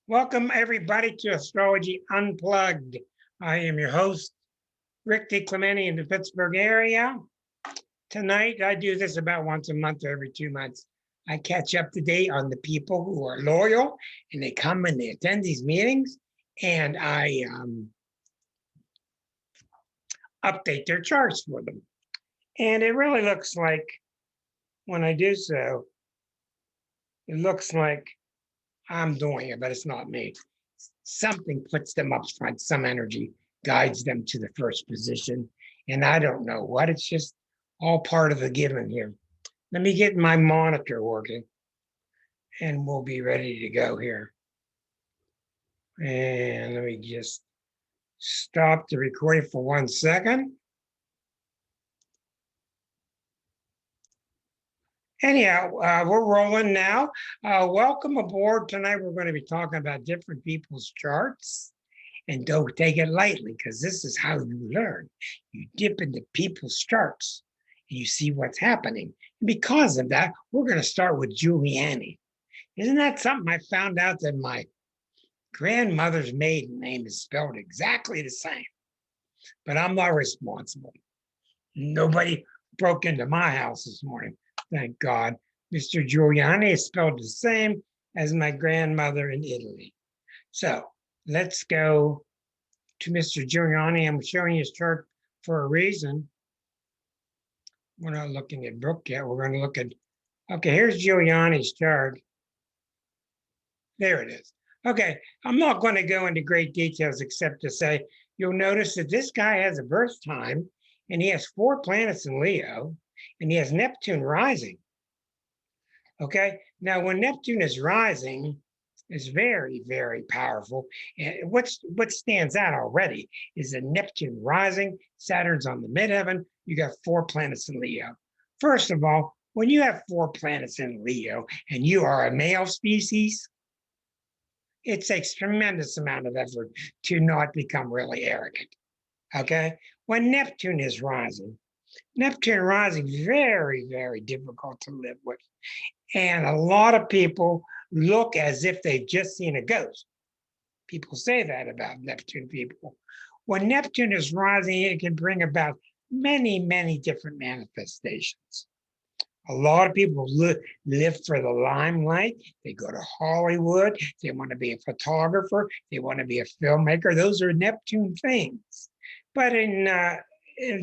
Welcome, everybody, to Astrology Unplugged. I am your host, Rick DiClemente in the Pittsburgh area. Tonight, I do this about once a month or every 2 months. I catch up to date on the people who are loyal and they come and they attend these meetings, and I update their charts for them. And it really looks like, when I do so, it looks like I'm doing it, but it's not me. Something puts them up front, some energy guides them to the first position. And I don't know what, it's just all part of the given here. Let me get my monitor working and we'll be ready to go here. And let me just stop the recording for 1 second. Anyhow, we're rolling now. Welcome aboard. Tonight, we're going to be talking about different people's charts. And don't take it lightly, because this is how you learn. You dip into people's charts and you see what's happening. And because of that, we're going to start with Giuliani. Isn't that something? I found out that my grandmother's maiden name is spelled exactly the same, but I'm not responsible. Nobody broke into my house this morning. Thank God. Mr. Giuliani is spelled the same as my grandmother in Italy. So let's go to Mr. Giuliani. I'm showing his chart for a reason. We're not looking at Brooke yet. We're going to look at, okay, here's Giuliani's chart. There it is. Okay, I'm not going to go into great details except to say, you'll notice that this guy has a birth time and he has 4 planets in Leo and he has Neptune rising. Okay, now when Neptune is rising, it's very, very powerful. And what stands out already is that Neptune rising, Saturn's on the midheaven, you got 4 planets in Leo. First of all, when you have 4 planets in Leo and you are a male species, it takes tremendous amount of effort to not become really arrogant. Okay, when Neptune is rising, very, very difficult to live with. And a lot of people look as if they've just seen a ghost. People say that about Neptune people. When Neptune is rising, it can bring about many, many different manifestations. A lot of people live for the limelight. They go to Hollywood. They want to be a photographer. They want to be a filmmaker. Those are Neptune things. But in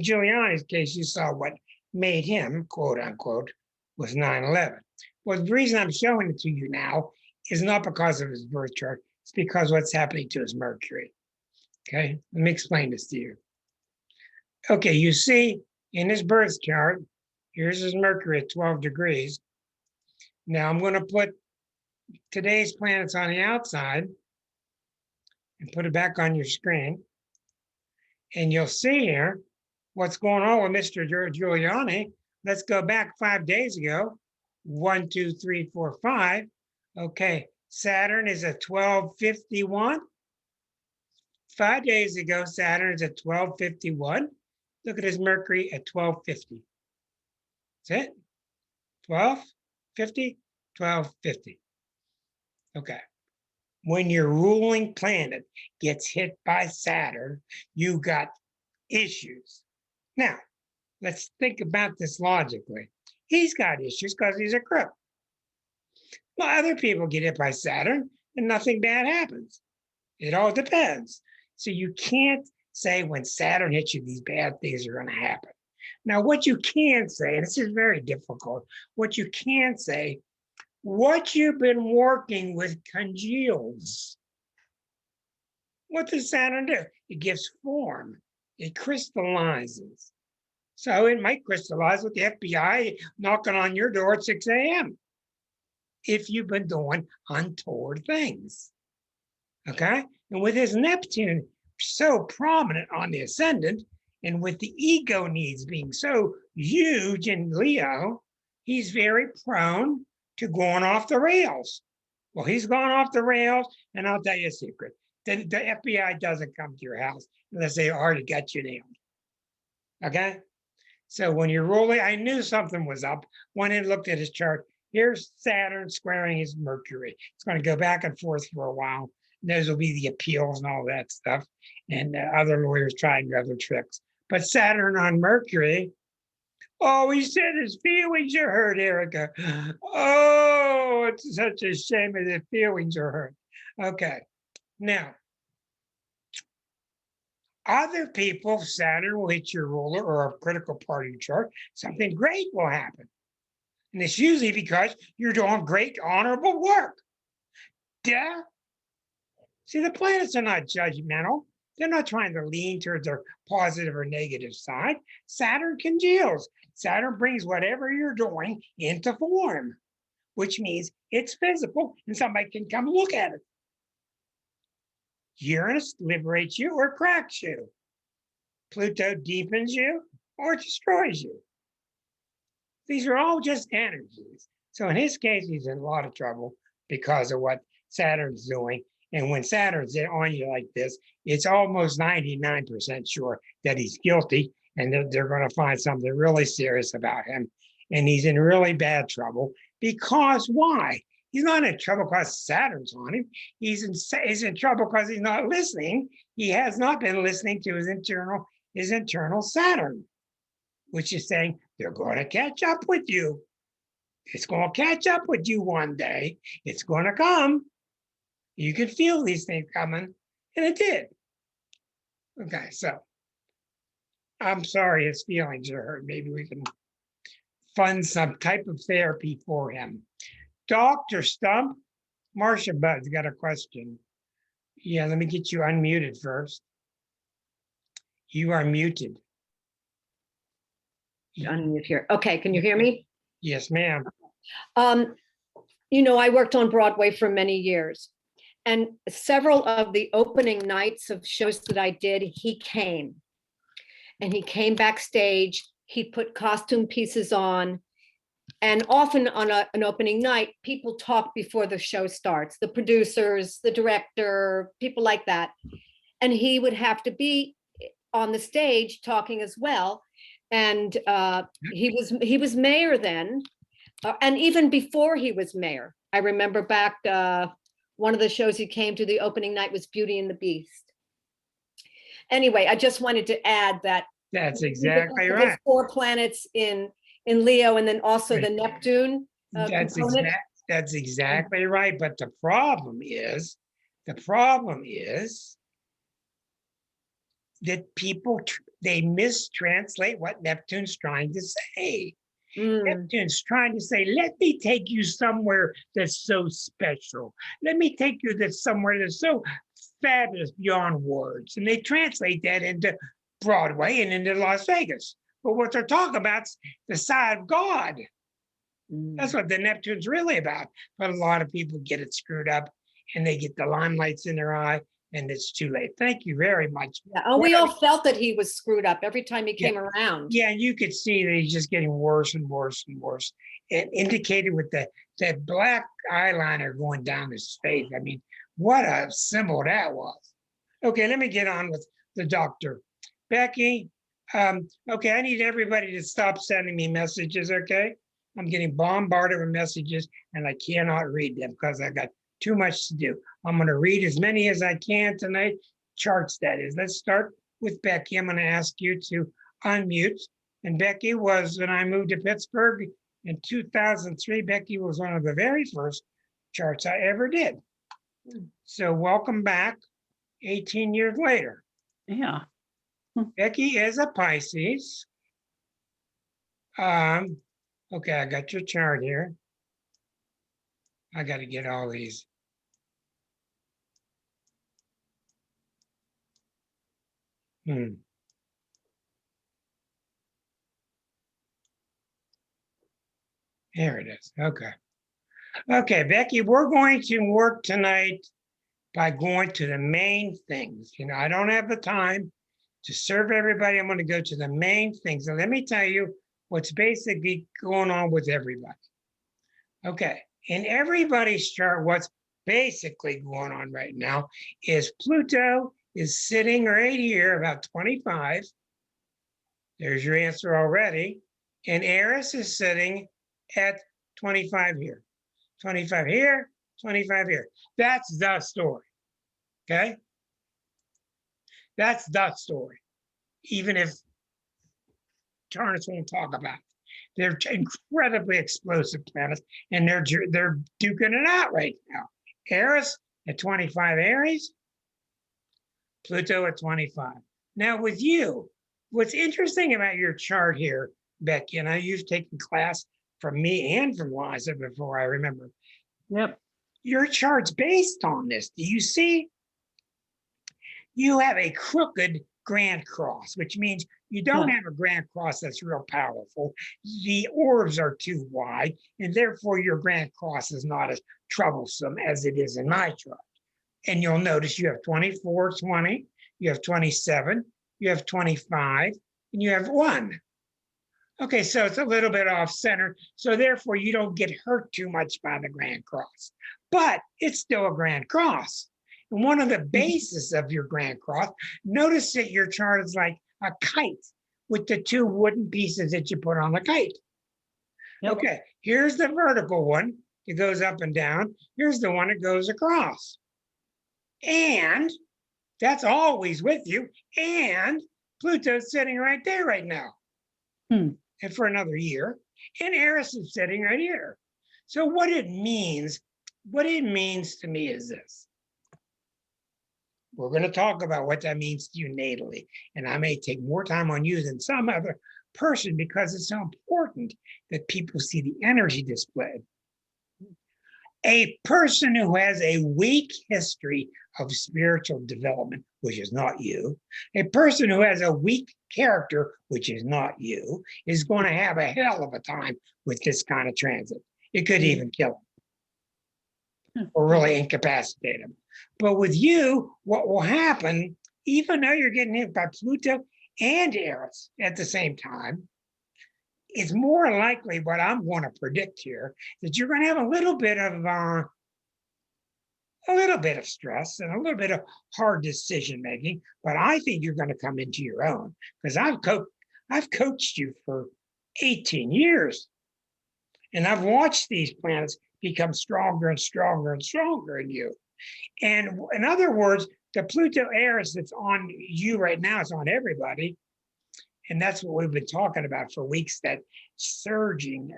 Giuliani's case, you saw what made him, quote unquote, was 9/11. Well, the reason I'm showing it to you now is not because of his birth chart. It's because what's happening to his Mercury. Okay, let me explain this to you. Okay, you see in his birth chart, here's his Mercury at 12 degrees. Now I'm going to put today's planets on the outside and put it back on your screen. And you'll see here what's going on with Mr. Giuliani. Let's go back 5 days ago. 1, 2, 3, 4, 5. Okay, Saturn is at 1251. 5 days ago, Saturn is at 1251. Look at his Mercury at 1250. That's it. 1250, 1250. Okay. When your ruling planet gets hit by Saturn, you got issues. Now, let's think about this logically. He's got issues because he's a crook. Well, other people get hit by Saturn and nothing bad happens. It all depends. So you can't say when Saturn hits you, these bad things are going to happen. Now, what you can say, and this is very difficult, what you can say, what you've been working with congeals. What does Saturn do? It gives form. It crystallizes. So it might crystallize with the FBI knocking on your door at 6 a.m. if you've been doing untoward things. Okay? And with his Neptune so prominent on the ascendant, and with the ego needs being so huge in Leo, he's very prone to going off the rails. Well, he's gone off the rails, and I'll tell you a secret. The FBI doesn't come to your house unless they already got you nailed. Okay? So when you're rolling, I knew something was up when I looked at his chart. Here's Saturn squaring his Mercury. It's going to go back and forth for a while. Those will be the appeals and all that stuff. And other lawyers trying other tricks. But Saturn on Mercury, oh, he said his feelings are hurt, Erica. Oh, it's such a shame that his feelings are hurt. Okay, now, other people, Saturn will hit your ruler or a critical part of your chart, something great will happen. And it's usually because you're doing great, honorable work. Duh. See, the planets are not judgmental. They're not trying to lean towards their positive or negative side. Saturn congeals. Saturn brings whatever you're doing into form, which means it's physical and somebody can come look at it. Uranus liberates you or cracks you. Pluto deepens you or destroys you. These are all just energies. So in his case, he's in a lot of trouble because of what Saturn's doing. And when Saturn's on you like this, it's almost 99% sure that he's guilty and that they're going to find something really serious about him. And he's in really bad trouble because why? He's not in trouble because Saturn's on him. He's in trouble because he's not listening. He has not been listening to his internal Saturn, which is saying they're going to catch up with you. It's going to catch up with you one day. It's going to come. You could feel these things coming, and it did. Okay, so I'm sorry his feelings are hurt. Maybe we can fund some type of therapy for him. Dr. Stump, Marcia Bud's got a question. Yeah, let me get you unmuted first. You are muted. Unmute here. Okay, can you hear me? Yes, ma'am. You know, I worked on Broadway for many years, and several of the opening nights of shows that I did, he came. And he came backstage, he put costume pieces on, and often on an opening night, people talk before the show starts, the producers, the director, people like that. And he would have to be on the stage talking as well. And he was mayor then, and even before he was mayor. I remember back, one of the shows he came to, the opening night was Beauty and the Beast. Anyway, I just wanted to add that. That's exactly right. There's 4 planets in Leo, and then also the Neptune That's exactly right. But the problem is that people, they mistranslate what Neptune's trying to say. Neptune's trying to say, let me take you somewhere that's so special. Let me take you to somewhere that's so fabulous beyond words. And they translate that into Broadway and into Las Vegas. But what they're talking about is the side of God. That's what the Neptune's really about. But a lot of people get it screwed up and they get the limelights in their eye and it's too late. Thank you very much. Yeah. Oh, we all felt that he was screwed up every time he came around. Yeah, you could see that he's just getting worse and worse and worse. It indicated with that black eyeliner going down his face. I mean, what a symbol that was. Okay, let me get on with the doctor. Becky, okay, I need everybody to stop sending me messages, okay? I'm getting bombarded with messages and I cannot read them because I got too much to do. I'm going to read as many as I can tonight, charts that is. Let's start with Becky. I'm going to ask you to unmute. And Becky was, when I moved to Pittsburgh in 2003, Becky was one of the very first charts I ever did. So welcome back 18 years later. Yeah. Becky is a Pisces. Okay, I got your chart here. I got to get all these. There it is. Okay. Okay, Becky, we're going to work tonight by going to the main things. You know, I don't have the time to serve everybody. I'm going to go to the main things. And let me tell you what's basically going on with everybody. Okay, in everybody's chart, what's basically going on right now is Pluto is sitting right here, about 25. There's your answer already. And Eris is sitting at 25 here, 25 here, 25 here. That's the story. Okay? That's the story. Even if Chartists won't talk about it. They're incredibly explosive planets, and they're duking it out right now. Eris at 25 Aries, Pluto at 25. Now with you, what's interesting about your chart here, Becky, and you've taken class from me and from Liza before, I remember. Yep. Your chart's based on this. Do you see? You have a crooked Grand Cross, which means you don't have a Grand Cross that's real powerful. The orbs are too wide, and therefore your Grand Cross is not as troublesome as it is in my chart. And you'll notice you have 24, 20, you have 27, you have 25, and you have 1. Okay, so it's a little bit off center. So therefore you don't get hurt too much by the Grand Cross, but it's still a Grand Cross. And one of the bases of your Grand Cross, notice that your chart is like a kite with the 2 wooden pieces that you put on the kite. Yep. Okay, here's the vertical one. It goes up and down. Here's the one that goes across. And that's always with you. And Pluto's sitting right there right now. And for another year. And Eris is sitting right here. So what it means to me is this. We're going to talk about what that means to you natally. And I may take more time on you than some other person because it's so important that people see the energy displayed. A person who has a weak history of spiritual development, which is not you, a person who has a weak character, which is not you, is going to have a hell of a time with this kind of transit. It could even kill him or really incapacitate him. But with you, what will happen, even though you're getting hit by Pluto and Eris at the same time, it's more likely what I'm going to predict here that you're going to have a little bit of stress and a little bit of hard decision making. But I think you're going to come into your own because I've coached you for 18 years, and I've watched these planets become stronger and stronger and stronger in you. And in other words, the Pluto Eris that's on you right now is on everybody. And that's what we've been talking about for weeks, that surging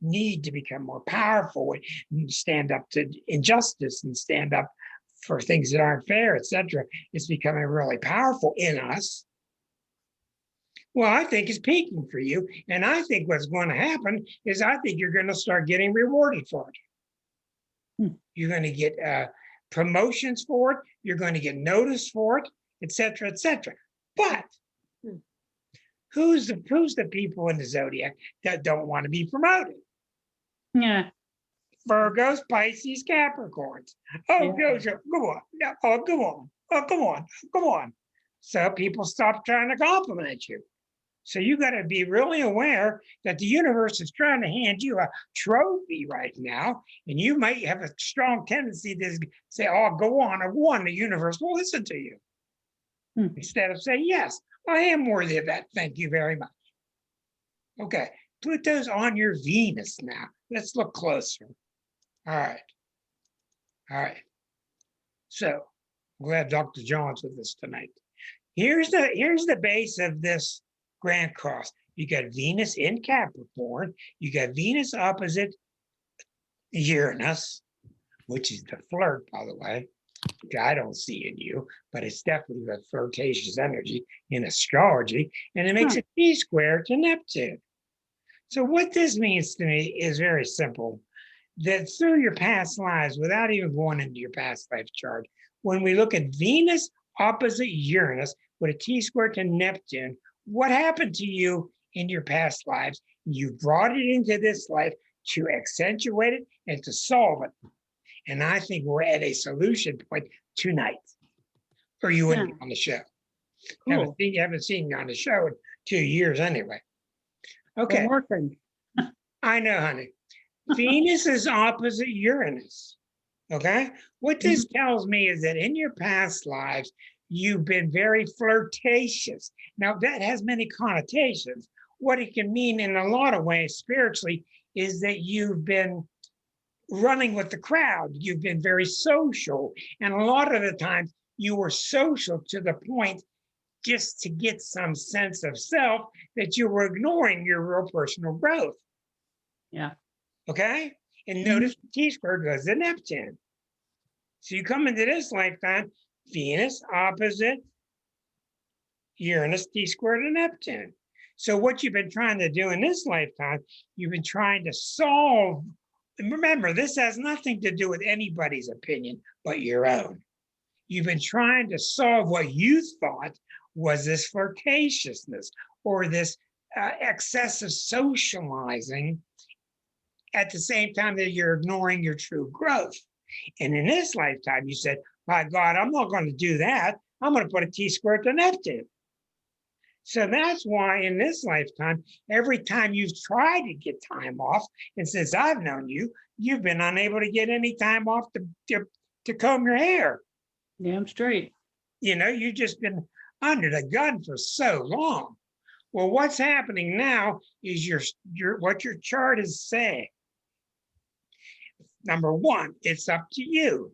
need to become more powerful and stand up to injustice and stand up for things that aren't fair, etc. It's becoming really powerful in us. Well, I think it's peaking for you. And I think what's going to happen is I think you're going to start getting rewarded for it. You're going to get promotions for it. You're going to get noticed for it, etc., etc. But who's the people in the zodiac that don't want to be promoted? Yeah. Virgos, Pisces, Capricorns. Oh, Yeah. go on. Oh, go on. Oh, come on. Come on. So people stop trying to compliment you. So you got to be really aware that the universe is trying to hand you a trophy right now, and you might have a strong tendency to say, "Oh, go on, I won." The universe will listen to you instead of saying, "Yes, I am worthy of that. Thank you very much." Okay, Pluto's on your Venus now. Let's look closer. All right. So I'm glad Dr. John's with us tonight. Here's the base of this Grand Cross. You got Venus in Capricorn. You got Venus opposite Uranus, which is the flirt, by the way, which I don't see in you, but it's definitely the flirtatious energy in astrology, and it makes a T-square to Neptune. So what this means to me is very simple, that through your past lives, without even going into your past life chart, when we look at Venus opposite Uranus with a T-square to Neptune, what happened to you in your past lives? You brought it into this life to accentuate it and to solve it. And I think we're at a solution point tonight, or you wouldn't be on the show. Cool. You haven't seen me on the show in 2 years anyway. Okay. I'm working. I know, honey. Venus is opposite Uranus. Okay. What this tells me is that in your past lives, you've been very flirtatious. Now, that has many connotations. What it can mean in a lot of ways spiritually is that you've been running with the crowd. You've been very social. And a lot of the times you were social to the point just to get some sense of self that you were ignoring your real personal growth. Yeah. Okay. And notice the T-square goes to Neptune. So you come into this lifetime, Venus opposite Uranus, T-square to Neptune. So what you've been trying to do in this lifetime, you've been trying to solve. And remember, this has nothing to do with anybody's opinion but your own. You've been trying to solve what you thought was this flirtatiousness or this excessive socializing at the same time that you're ignoring your true growth. And in this lifetime, you said, my God, I'm not going to do that. I'm going to put a T-square to Neptune. So that's why in this lifetime, every time you've tried to get time off, and since I've known you, you've been unable to get any time off to comb your hair. Damn straight. You know, you've just been under the gun for so long. Well, what's happening now is what your chart is saying. Number one, it's up to you.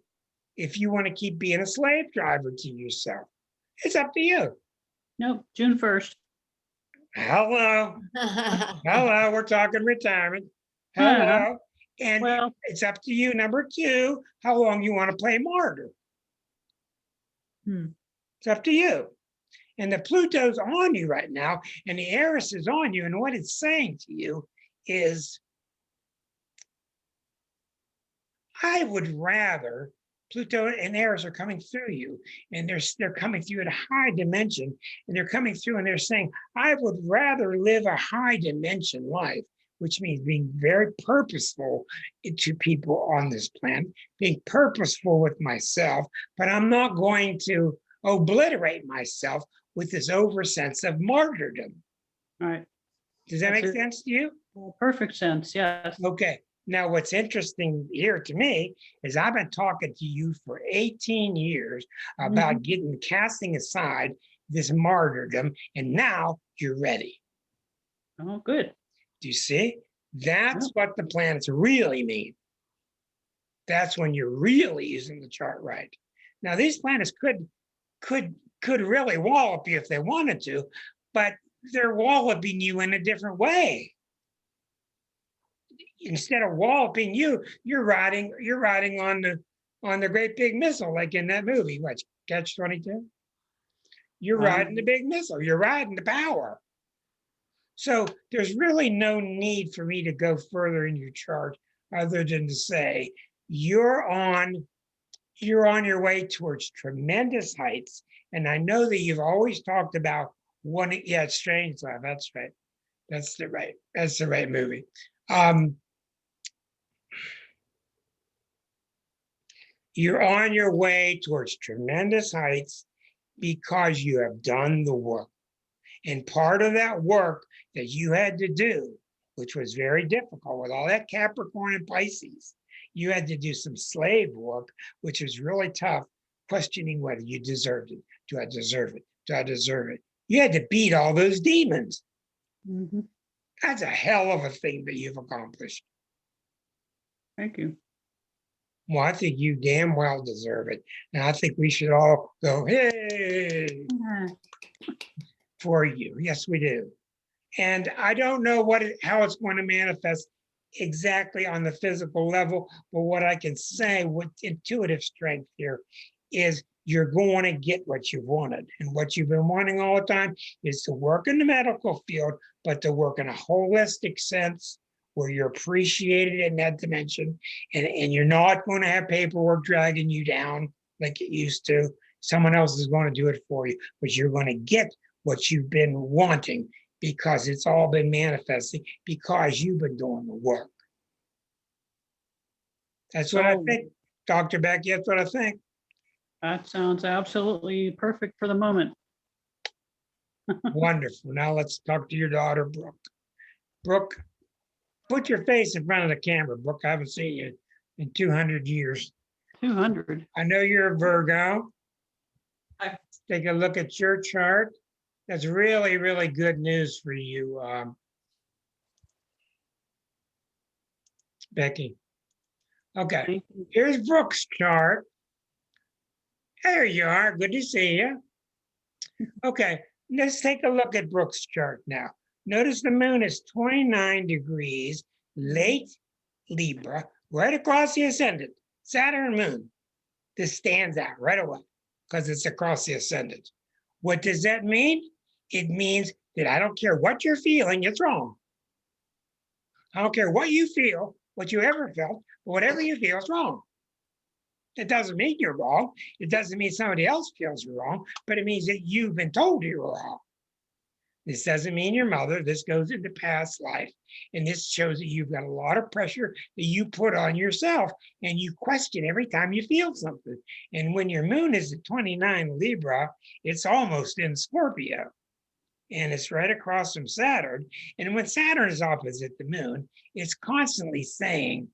If you want to keep being a slave driver to yourself, it's up to you. Nope, June 1st. Hello. Hello, we're talking retirement. Hello. And Well, it's up to you. Number two, how long you want to play martyr. It's up to you. And the Pluto's on you right now, and the Eris is on you. And what it's saying to you is, I would rather, Pluto and Eris are coming through you, and they're coming through at a high dimension, and they're coming through and they're saying, I would rather live a high dimension life, which means being very purposeful to people on this planet, being purposeful with myself, but I'm not going to obliterate myself with this oversense of martyrdom. all right. Does that That's make it. sense to you? Well, perfect sense. Yes. Okay. Now, what's interesting here to me is I've been talking to you for 18 years about casting aside this martyrdom, and now you're ready. Oh, good. Do you see? That's what the planets really mean. That's when you're really using the chart right. Now, these planets could really wallop you if they wanted to, but they're walloping you in a different way. Instead of walloping you, you're riding on the great big missile, like in that movie, what, Catch-22? You're riding the big missile, you're riding the power. So there's really no need for me to go further in your chart other than to say you're on your way towards tremendous heights. And I know that you've always talked about it's Strange Love. That's right. That's the right movie. You're on your way towards tremendous heights because you have done the work. And part of that work that you had to do, which was very difficult with all that Capricorn and Pisces, you had to do some slave work, which was really tough, questioning whether you deserved it. Do I deserve it? Do I deserve it? You had to beat all those demons. That's a hell of a thing that you've accomplished. Thank you. Well, I think you damn well deserve it. And I think we should all go, hey, for you. Yes, we do. And I don't know how it's going to manifest exactly on the physical level, but what I can say with intuitive strength here is you're going to get what you wanted. And what you've been wanting all the time is to work in the medical field, but to work in a holistic sense where you're appreciated in that dimension, and you're not going to have paperwork dragging you down like it used to. Someone else is going to do it for you, but you're going to get what you've been wanting because it's all been manifesting because you've been doing the work. That's what I think. Dr. Becky, that's what I think. That sounds absolutely perfect for the moment. Wonderful. Now let's talk to your daughter, Brooke. Brooke, put your face in front of the camera, Brooke. I haven't seen you in 200 years. 200. I know you're a Virgo. Hi. Take a look at your chart. That's really, really good news for you. Becky. Okay, Thank you. here's Brooke's chart. There you are. Good to see you. Okay, let's take a look at Brooke's chart now. Notice the moon is 29 degrees, late Libra, right across the ascendant, Saturn moon. This stands out right away because it's across the ascendant. What does that mean? It means that I don't care what you're feeling, it's wrong. I don't care what you feel, what you ever felt, but whatever you feel is wrong. It doesn't mean you're wrong. It doesn't mean somebody else feels you're wrong, but it means that you've been told you're wrong. This doesn't mean your mother. This goes into past life. And this shows that you've got a lot of pressure that you put on yourself and you question every time you feel something. And when your moon is at 29 Libra, it's almost in Scorpio. And it's right across from Saturn. And when Saturn is opposite the moon, it's constantly saying,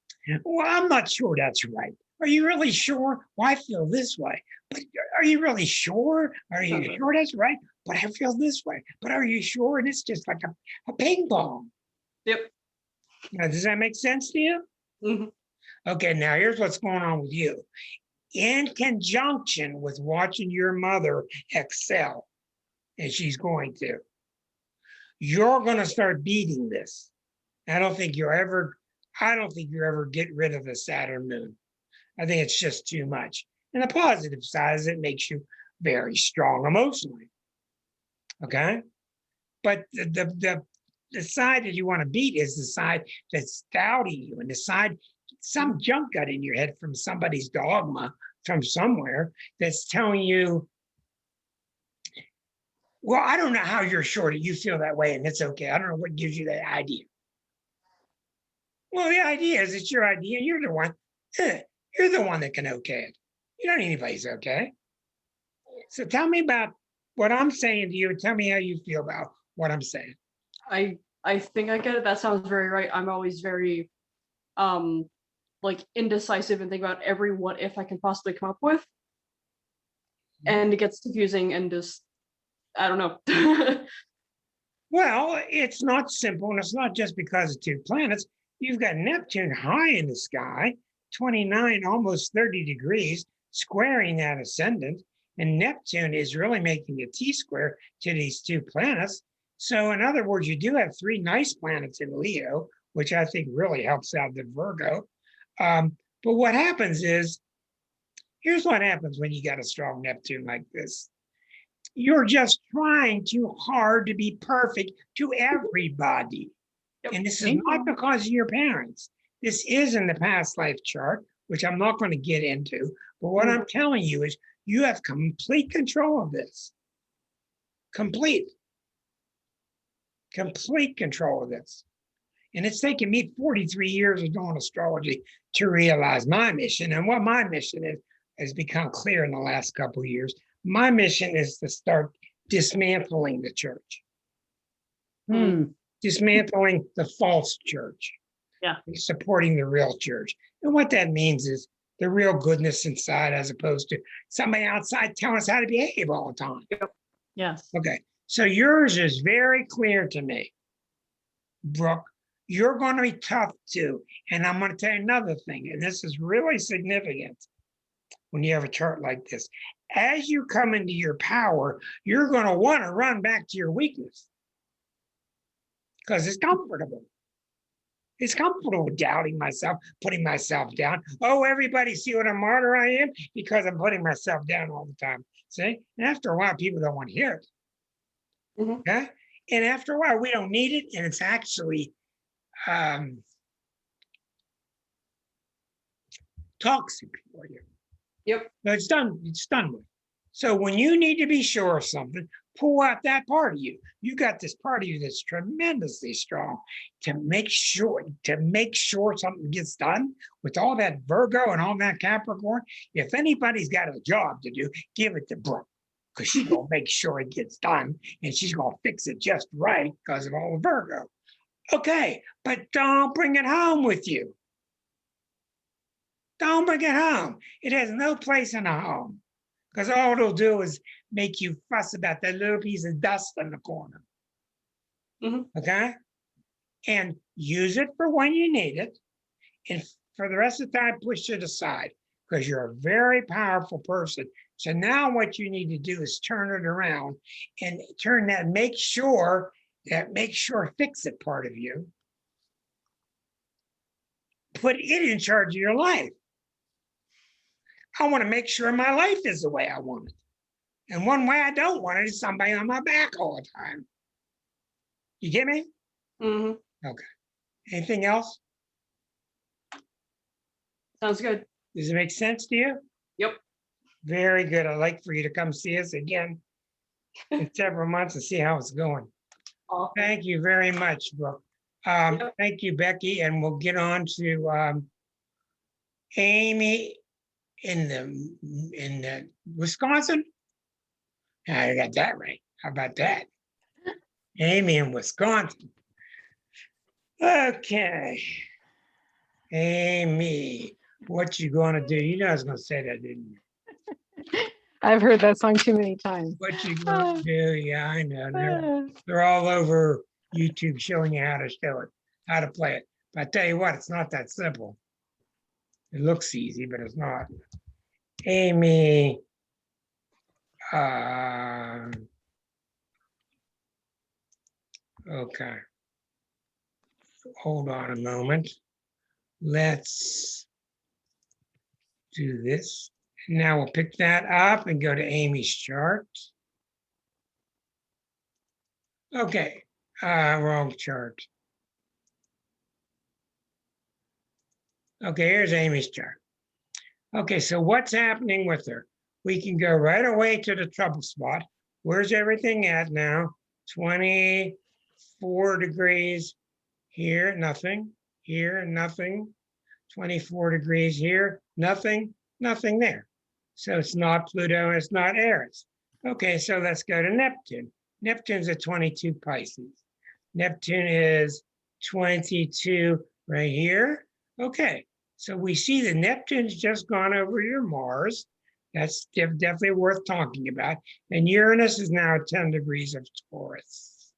well, I'm not sure that's right. Are you really sure? Well, I feel this way. But are you really sure? Are you sure that's right? But I feel this way. But are you sure? And it's just like a ping pong. Yep. Now, does that make sense to you? Mhm. Okay, now here's what's going on with you. In conjunction with watching your mother excel, and she's going to, you're going to start beating this. I don't think you ever get rid of the Saturn moon. I think it's just too much. And the positive side is it makes you very strong emotionally. Okay? But the side that you want to beat is the side that's doubting you, and the side, some junk got in your head from somebody's dogma from somewhere that's telling you, well, I don't know how you're sure that you feel that way, and it's okay. I don't know what gives you that idea. Well, the idea is it's your idea. You're the one. You're the one that can okay it. You don't need anybody's okay. So tell me about what I'm saying to you, and tell me how you feel about what I'm saying. I think I get it. That sounds very right. I'm always very like indecisive and think about every what if I can possibly come up with. And it gets confusing and just I don't know. Well, it's not simple, and it's not just because of two planets. You've got Neptune high in the sky, 29, almost 30 degrees, squaring that ascendant. And Neptune is really making a T-square to these two planets. So in other words, you do have three nice planets in Leo, which I think really helps out the Virgo. But what happens is, here's what happens when you got a strong Neptune like this. You're just trying too hard to be perfect to everybody. Yep. And this is not because of your parents. This is in the past life chart, which I'm not going to get into. But what I'm telling you is you have complete control of this. Complete control of this. And it's taken me 43 years of doing astrology to realize my mission. And what my mission is has become clear in the last couple of years. My mission is to start dismantling the church. Dismantling the false church. Yeah. And supporting the real church. And what that means is the real goodness inside, as opposed to somebody outside telling us how to behave all the time. Yes. Okay. So yours is very clear to me, Brooke. You're going to be tough too. And I'm going to tell you another thing, and this is really significant when you have a chart like this. As you come into your power, you're going to want to run back to your weakness because it's comfortable. It's comfortable doubting myself, putting myself down. Oh, everybody see what a martyr I am because I'm putting myself down all the time. See? And after a while, people don't want to hear it. Okay? And after a while, we don't need it. And it's actually toxic for you. Yep. But it's done with. So when you need to be sure of something, pull out that part of you. You got this part of you that's tremendously strong to make sure something gets done with all that Virgo and all that Capricorn. If anybody's got a job to do, give it to Brooke, because she's gonna make sure it gets done, and she's gonna fix it just right because of all the Virgo. Okay, but don't bring it home with you. Don't bring it home. It has no place in a home. Because all it'll do is make you fuss about that little piece of dust in the corner. Okay? And use it for when you need it. And for the rest of the time, push it aside because you're a very powerful person. So now what you need to do is turn it around and turn that, make sure, fix it part of you. Put it in charge of your life. I want to make sure my life is the way I want it. And one way I don't want it is somebody on my back all the time. You get me? Mm-hmm. Okay. Anything else? Sounds good. Does it make sense to you? Yep. Very good. I'd like for you to come see us again in several months and see how it's going. Awesome. Thank you very much, Brooke. Yep. Thank you, Becky, and we'll get on to Amy in the Wisconsin. I got that right. How about that? Amy in Wisconsin. Okay. Amy, what you gonna do? You know I was gonna say that, didn't you? I've heard that song too many times. What you gonna do? Yeah, I know. They're all over YouTube showing you how to show it, how to play it. But I tell you what, it's not that simple. It looks easy, but it's not. Amy, okay. Hold on a moment. Let's do this. Now we'll pick that up and go to Amy's chart. Okay, wrong chart. Okay, here's Amy's chart. Okay, so what's happening with her? We can go right away to the trouble spot. Where's everything at now? 24 degrees here, nothing. Here, nothing. 24 degrees here, nothing, nothing there. So it's not Pluto, it's not Aries. Okay, so let's go to Neptune. Neptune's at 22 Pisces. Neptune is 22 right here. Okay, so we see that Neptune's just gone over your Mars. That's definitely worth talking about. And Uranus is now at 10 degrees of Taurus.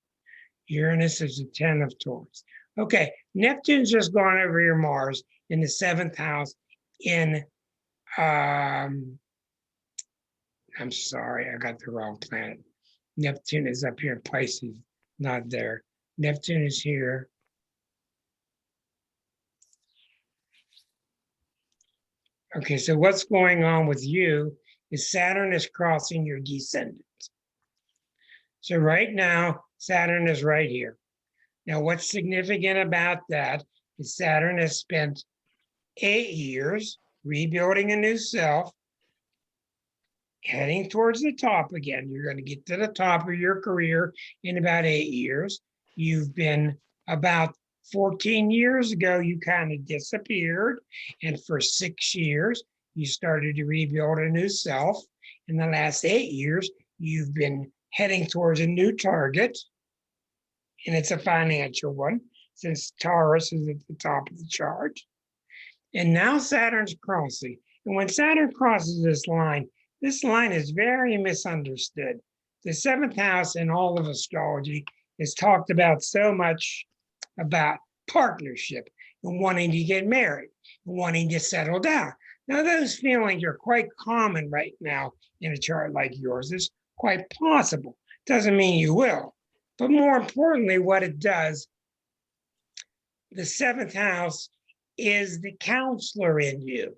Uranus is at 10 of Taurus. Okay, Neptune's just gone over your Mars in the 7th house in, I'm sorry, I got the wrong planet. Neptune is up here in Pisces, not there. Neptune is here. Okay, so what's going on with you is Saturn is crossing your descendant. So right now, Saturn is right here. Now, what's significant about that is Saturn has spent 8 years rebuilding a new self, heading towards the top again. You're going to get to the top of your career in about 8 years. You've been about 14 years ago, you kind of disappeared. And for 6 years, you started to rebuild a new self. In the last 8 years, you've been heading towards a new target. And it's a financial one, since Taurus is at the top of the chart. And now Saturn's crossing. And when Saturn crosses this line is very misunderstood. The 7th house in all of astrology is talked about so much about partnership and wanting to get married, and wanting to settle down. Now, those feelings are quite common right now in a chart like yours. It's quite possible. Doesn't mean you will. But more importantly, what it does, the 7th house is the counselor in you.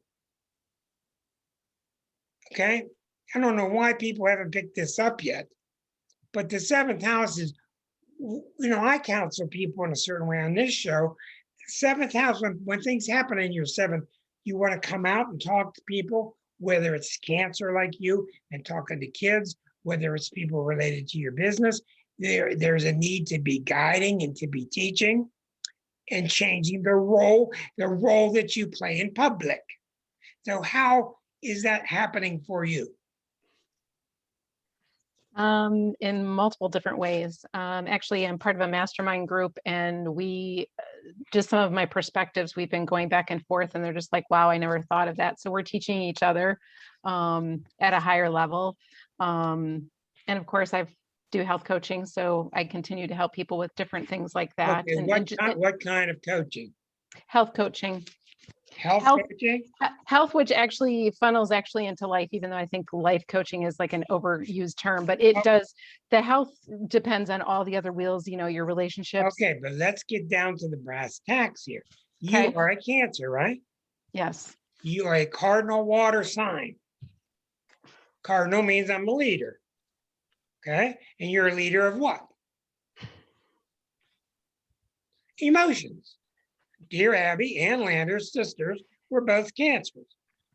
Okay? I don't know why people haven't picked this up yet, but the 7th house is, I counsel people in a certain way on this show. 7th house, when things happen in your 7th, you want to come out and talk to people, whether it's Cancer like you and talking to kids, whether it's people related to your business. There's a need to be guiding and to be teaching and changing the role that you play in public. So how is that happening for you? In multiple different ways. Actually, I'm part of a mastermind group, and we just some of my perspectives, we've been going back and forth, and they're just like, wow, I never thought of that. So we're teaching each other at a higher level. And of course, I do health coaching, so I continue to help people with different things like that. Okay, what kind of coaching? Health coaching. Health Health. coaching? Health, which actually funnels actually into life, even though I think life coaching is like an overused term, but it does, the health depends on all the other wheels, you know, your relationships. Okay, but let's get down to the brass tacks here. You Okay. are a Cancer, right? Yes. You are a cardinal water sign. Cardinal means I'm a leader. Okay, and you're a leader of what? Emotions. Dear Abby and Lander's sisters were both Cancers.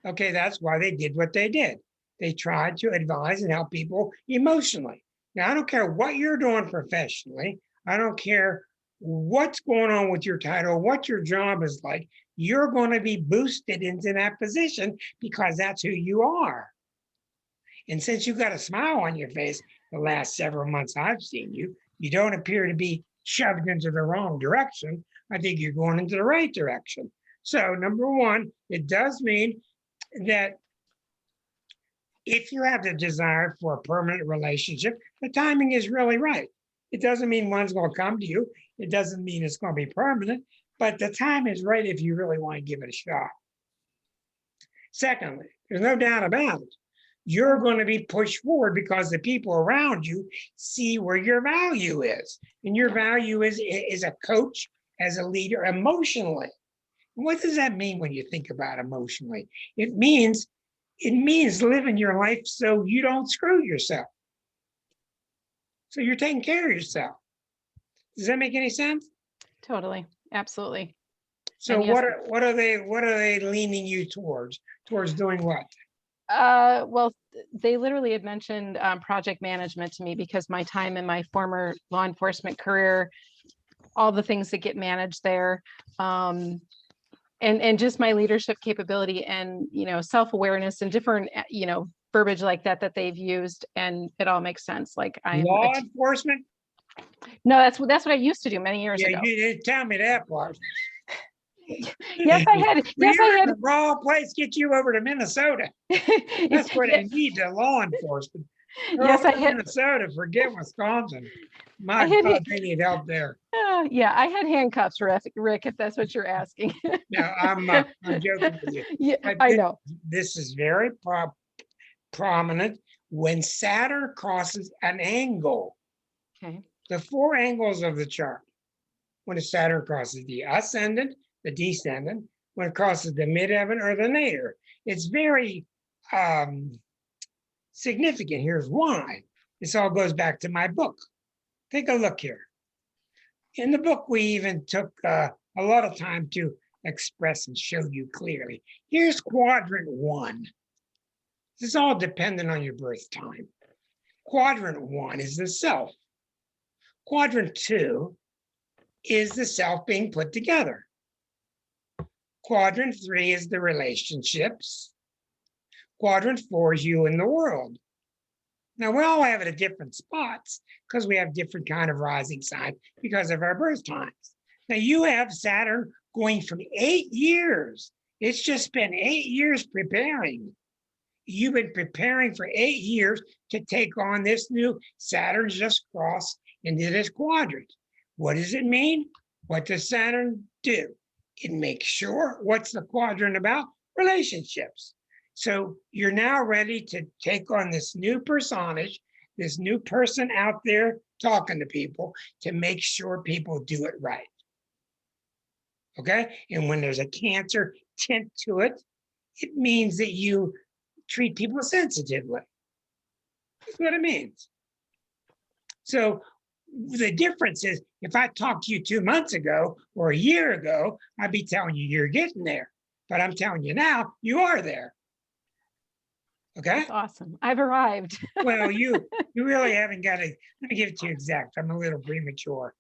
Okay, that's why they did what they did. They tried to advise and help people emotionally. Now, I don't care what you're doing professionally. I don't care what's going on with your title, what your job is like. You're going to be boosted into that position because that's who you are. And since you've got a smile on your face the last several months I've seen you, you don't appear to be shoved into the wrong direction. I think you're going into the right direction. So number one, it does mean that if you have the desire for a permanent relationship, the timing is really right. It doesn't mean one's going to come to you. It doesn't mean it's going to be permanent, but the time is right if you really want to give it a shot. Secondly, there's no doubt about it. You're going to be pushed forward because the people around you see where your value is. And your value is a coach, as a leader, emotionally. What does that mean when you think about emotionally? It means living your life so you don't screw yourself. So you're taking care of yourself. Does that make any sense? Totally. Absolutely. So And yes, what are they leaning you towards? Towards doing what? well, they literally had mentioned project management to me because my time in my former law enforcement career, all the things that get managed there, and just my leadership capability and, you know, self-awareness and different, you know, verbiage like that they've used, and it all makes sense. Like Law enforcement? No, that's what I used to do many years ago. You didn't tell me that part. Yes, I had. Yes, I had. The wrong place. Get you over to Minnesota. That's what they need, the law enforcement. Yes, I had. Minnesota, forget Wisconsin. My I had God, they need help there. Yeah, I had handcuffs, Rick, if that's what you're asking. No, I'm joking with you. Yeah, But I know. This is very prominent when Saturn crosses an angle. Okay. The four angles of the chart. When Saturn crosses the ascendant, the descendant, when it crosses the midheaven or the nadir. It's very significant. Here's why. This all goes back to my book. Take a look here. In the book, we even took a lot of time to express and show you clearly. Here's quadrant 1. This is all dependent on your birth time. Quadrant 1 is the self. Quadrant 2 is the self being put together. Quadrant 3 is the relationships. Quadrant 4 is you and the world. Now, we all have it at different spots because we have different kind of rising signs because of our birth times. Now, you have Saturn going from 8 years. It's just been 8 years preparing. You've been preparing for 8 years to take on this new Saturn just crossed into this quadrant. What does it mean? What does Saturn do? It makes sure, what's the quadrant about? Relationships. So you're now ready to take on this new personage, this new person out there talking to people to make sure people do it right. Okay? And when there's a Cancer tint to it, it means that you treat people sensitively. That's what it means. So the difference is if I talked to you 2 months ago or a year ago, I'd be telling you you're getting there. But I'm telling you now, you are there. Okay. That's awesome. I've arrived. Well, you really haven't got to. Let me give it to you exact. I'm a little premature.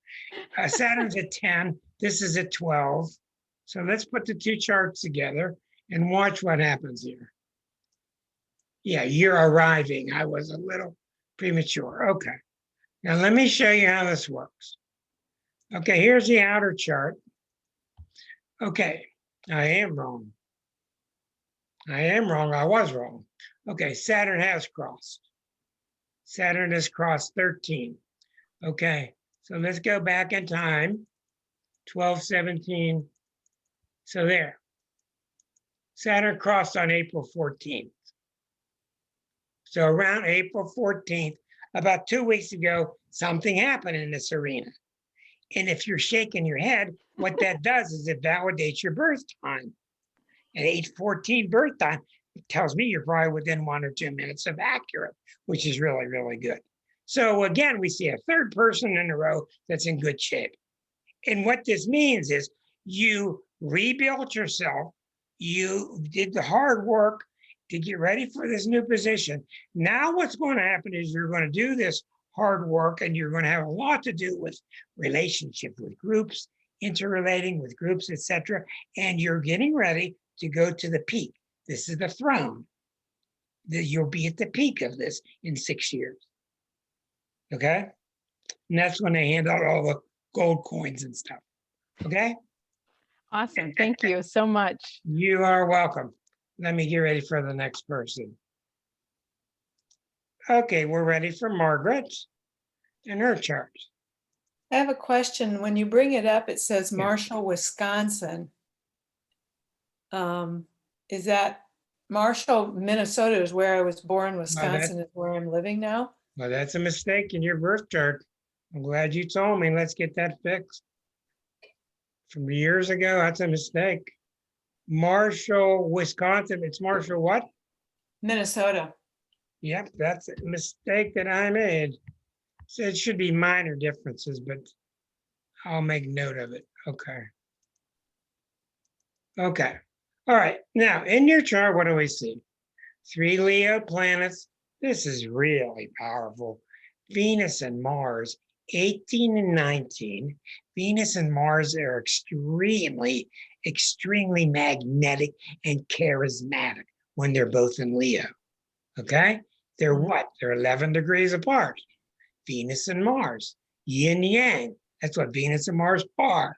Saturn's at 10. This is at 12. So let's put the two charts together and watch what happens here. Yeah, you're arriving. I was a little premature. Okay. Now let me show you how this works. Okay, here's the outer chart. Okay, I am wrong. I was wrong. Okay, Saturn has crossed. Saturn has crossed 13. Okay, so let's go back in time. 12, 17. So there. Saturn crossed on April 14th. So around April 14th, about 2 weeks ago, something happened in this arena. And if you're shaking your head, what that does is it validates your birth time. At 8:14 birth time, it tells me you're probably within 1 or 2 minutes of accurate, which is really, really good. So again, we see a third person in a row that's in good shape. And what this means is you rebuilt yourself, you did the hard work to get ready for this new position. Now what's going to happen is you're going to do this hard work and you're going to have a lot to do with relationships with groups, interrelating with groups, etc. And you're getting ready to go to the peak. This is the throne. You'll be at the peak of this in 6 years. Okay? And that's when they hand out all the gold coins and stuff. Okay? Awesome. Thank you so much. You are welcome. Let me get ready for the next person. Okay, we're ready for Margaret and her chart. I have a question. When you bring it up, it says Yeah. Marshall, Wisconsin. Is that Marshall, Minnesota is where I was born, Wisconsin is where I'm living now? Well, that's a mistake in your birth chart. I'm glad you told me. Let's get that fixed. From years ago, that's a mistake. Marshall, Wisconsin. It's Marshall what? Minnesota. Yep, that's a mistake that I made. So it should be minor differences, but I'll make note of it. Okay. Okay. All right. Now, in your chart, what do we see? 3 Leo planets. This is really powerful. Venus and Mars, 18 and 19. Venus and Mars are extremely, extremely magnetic and charismatic when they're both in Leo. Okay? They're what? They're 11 degrees apart. Venus and Mars, yin yang. That's what Venus and Mars are.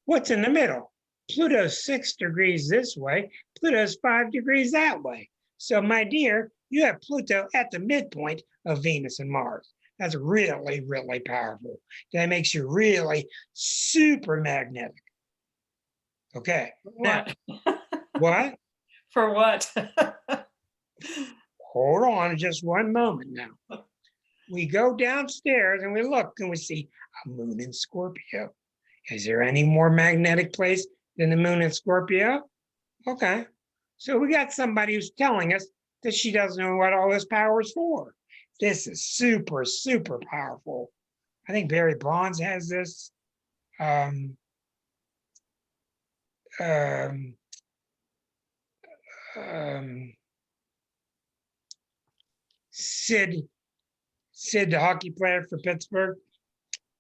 What's in the middle? Pluto's 6 degrees this way, Pluto's 5 degrees that way. So, my dear, you have Pluto at the midpoint of Venus and Mars. That's really, really powerful. That makes you really super magnetic. Okay. Now, what? For what? Hold on just one moment now. We go downstairs and we look and we see a moon in Scorpio. Is there any more magnetic place than the moon in Scorpio? Okay. So we got somebody who's telling us that she doesn't know what all this power is for. This is super, super powerful. I think Barry Bonds has this. Sid, the hockey player for Pittsburgh,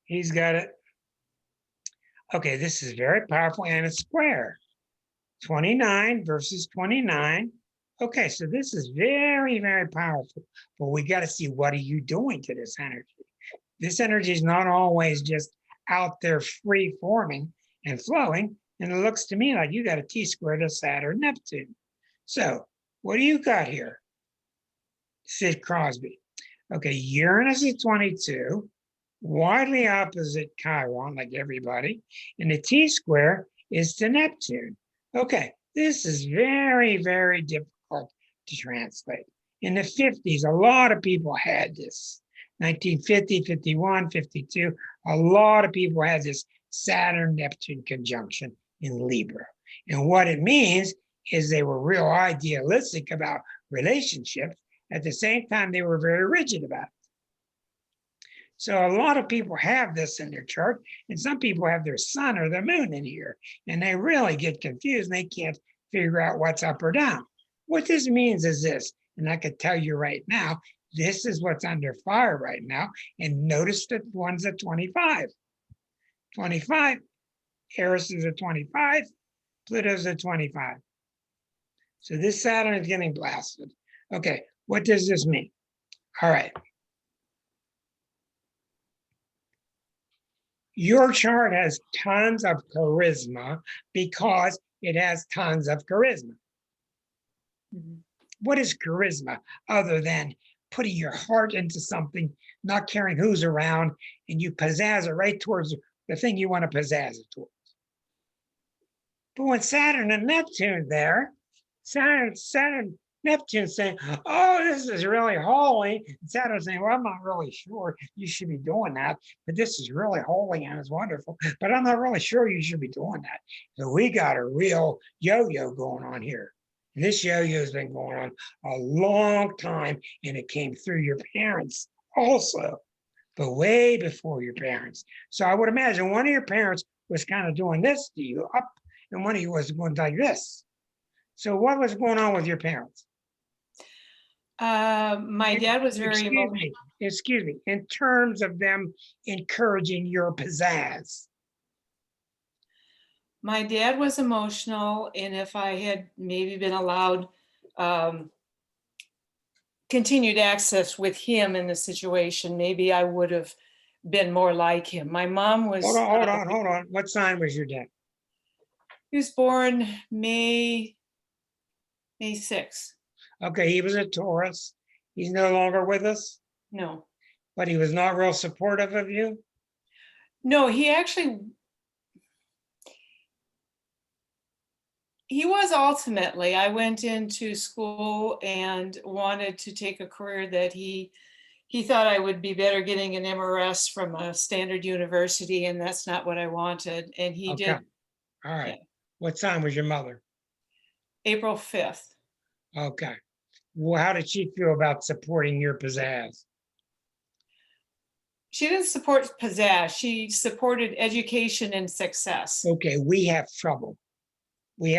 he's got it. Okay, this is very powerful and it's square. 29 versus 29. Okay, so this is very, very powerful. But we got to see, what are you doing to this energy? This energy is not always just out there free forming and flowing. And it looks to me like you got a T-square to Saturn, Neptune. So what do you got here? Sid Crosby. Okay, Uranus is 22, widely opposite Chiron, like everybody. And the T-square is to Neptune. Okay, this is very, very difficult to translate. In the 50s, a lot of people had this. 1950, 51, 52, a lot of people had this Saturn-Neptune conjunction in Libra. And what it means is they were real idealistic about relationships. At the same time, they were very rigid about it. So a lot of people have this in their chart, and some people have their sun or their moon in here, and they really get confused and they can't figure out what's up or down. What this means is this, and I can tell you right now, this is what's under fire right now, and notice that one's at 25. 25, Eris is at 25, Pluto's at 25. So this Saturn is getting blasted. Okay, what does this mean? All right. Your chart has tons of charisma because it has tons of charisma. What is charisma other than putting your heart into something, not caring who's around, and you pizzazz it right towards the thing you want to pizzazz it towards? But when Saturn and Neptune there, Saturn, Neptune saying, oh, this is really holy. And Saturn saying, well, I'm not really sure you should be doing that, but this is really holy and it's wonderful, but I'm not really sure you should be doing that. So we got a real yo-yo going on here. And this yo-yo has been going on a long time, and it came through your parents also, but way before your parents. So I would imagine one of your parents was kind of doing this to you up, and one of you was going like this. So what was going on with your parents? My dad was very Excuse me, in terms of them encouraging your pizzazz. My dad was emotional, and if I had maybe been allowed continued access with him in the situation, maybe I would have been more like him. My mom was. Hold on. What sign was your dad? He was born May 6th. Okay, he was a Taurus. He's no longer with us, No, but he was not real supportive of you. no, he was ultimately. I went into school and wanted to take a career that he thought I would be better getting an MRS from a standard university, and that's not what I wanted. And he Okay. did. All right. Yeah. What sign was your mother? April 5th. Okay. Well, how did she feel about supporting your pizzazz? She didn't support pizzazz. She supported education and success. Okay, we have trouble. We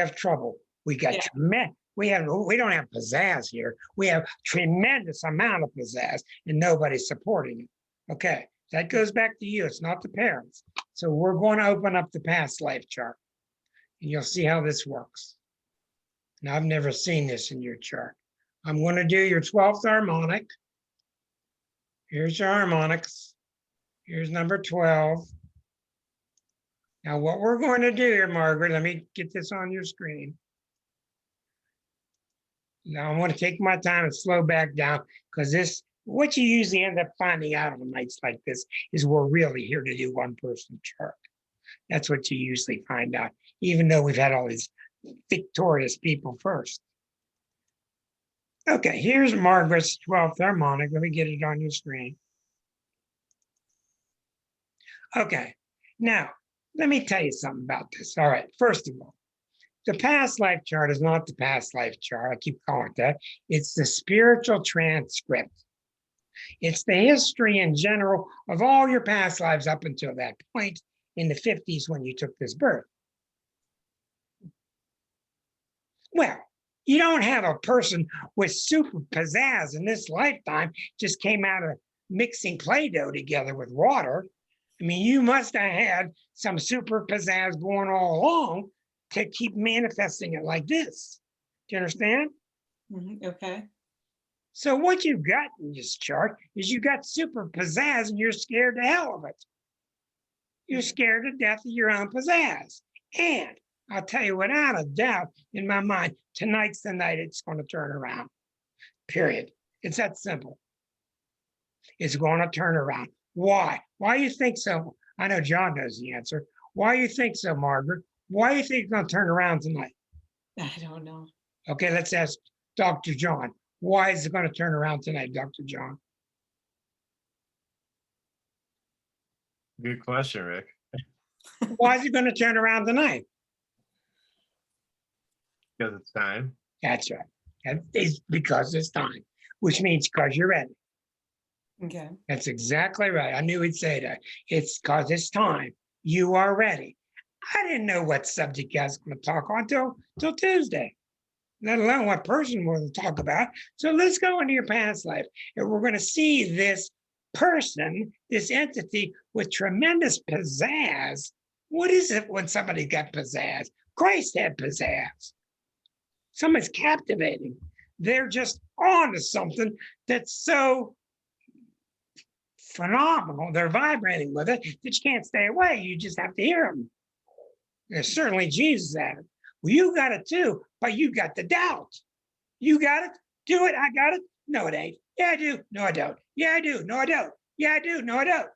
got Yeah. we don't have pizzazz here. We have tremendous amount of pizzazz, and nobody's supporting it. Okay, that goes back to you. It's not the parents. So we're going to open up the past life chart, and you'll see how this works. Now, I've never seen this in your chart. I'm going to do your 12th harmonic. Here's your harmonics. Here's number 12. Now, what we're going to do here, Margaret, let me get this on your screen. Now, I want to take my time and slow back down, because what you usually end up finding out on nights like this is we're really here to do one person chart. That's what you usually find out, even though we've had all these victorious people first. Okay, here's Margaret's 12th harmonic. Let me get it on your screen. Okay, now, let me tell you something about this. All right, first of all, the past life chart is not the past life chart. I keep calling it that. It's the spiritual transcript. It's the history in general of all your past lives up until that point in the 50s when you took this birth. Well, you don't have a person with super pizzazz in this lifetime just came out of mixing Play-Doh together with water. I mean, you must have had some super pizzazz going all along to keep manifesting it like this. Do you understand? Okay. So what you got in this chart is you got super pizzazz, and you're scared to hell of it. You're scared to death of your own pizzazz. And I'll tell you without a doubt in my mind, tonight's the night it's going to turn around. Period. It's that simple. It's going to turn around. Why? Why do you think so? I know John knows the answer. Why do you think so, Margaret? Why do you think it's going to turn around tonight? I don't know. Okay, let's ask Dr. John. Why is it going to turn around tonight, Dr. John? Good question, Rick. Why is it going to turn around tonight? Because it's time. That's right. It's because it's time, which means because you're ready. Okay. That's exactly right. I knew he'd say that. It's because it's time. You are ready. I didn't know what subject I was going to talk on till Tuesday, let alone what person we're going to talk about. So let's go into your past life, and we're going to see this person, this entity with tremendous pizzazz. What is it when somebody got pizzazz? Christ had pizzazz. Someone's captivating. They're just on to something that's so phenomenal. They're vibrating with it that you can't stay away. You just have to hear them. There's certainly Jesus at it. Well, you got it too, but you got the doubt. You got it? Do it. I got it. No, it ain't. Yeah, I do. No, I don't. Yeah, I do. No, I don't. Yeah, I do. No, I don't.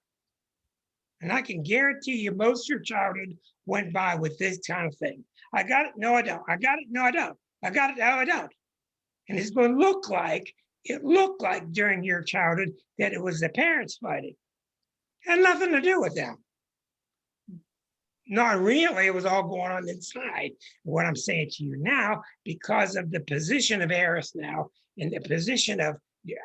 And I can guarantee you most of your childhood went by with this kind of thing. I got it. No, I don't. I got it. No, I don't. I got it. No, I don't. And it's going to look like, it looked like during your childhood that it was the parents fighting. Had nothing to do with them. Not really, it was all going on inside. What I'm saying to you now, because of the position of Eris now, in the position of,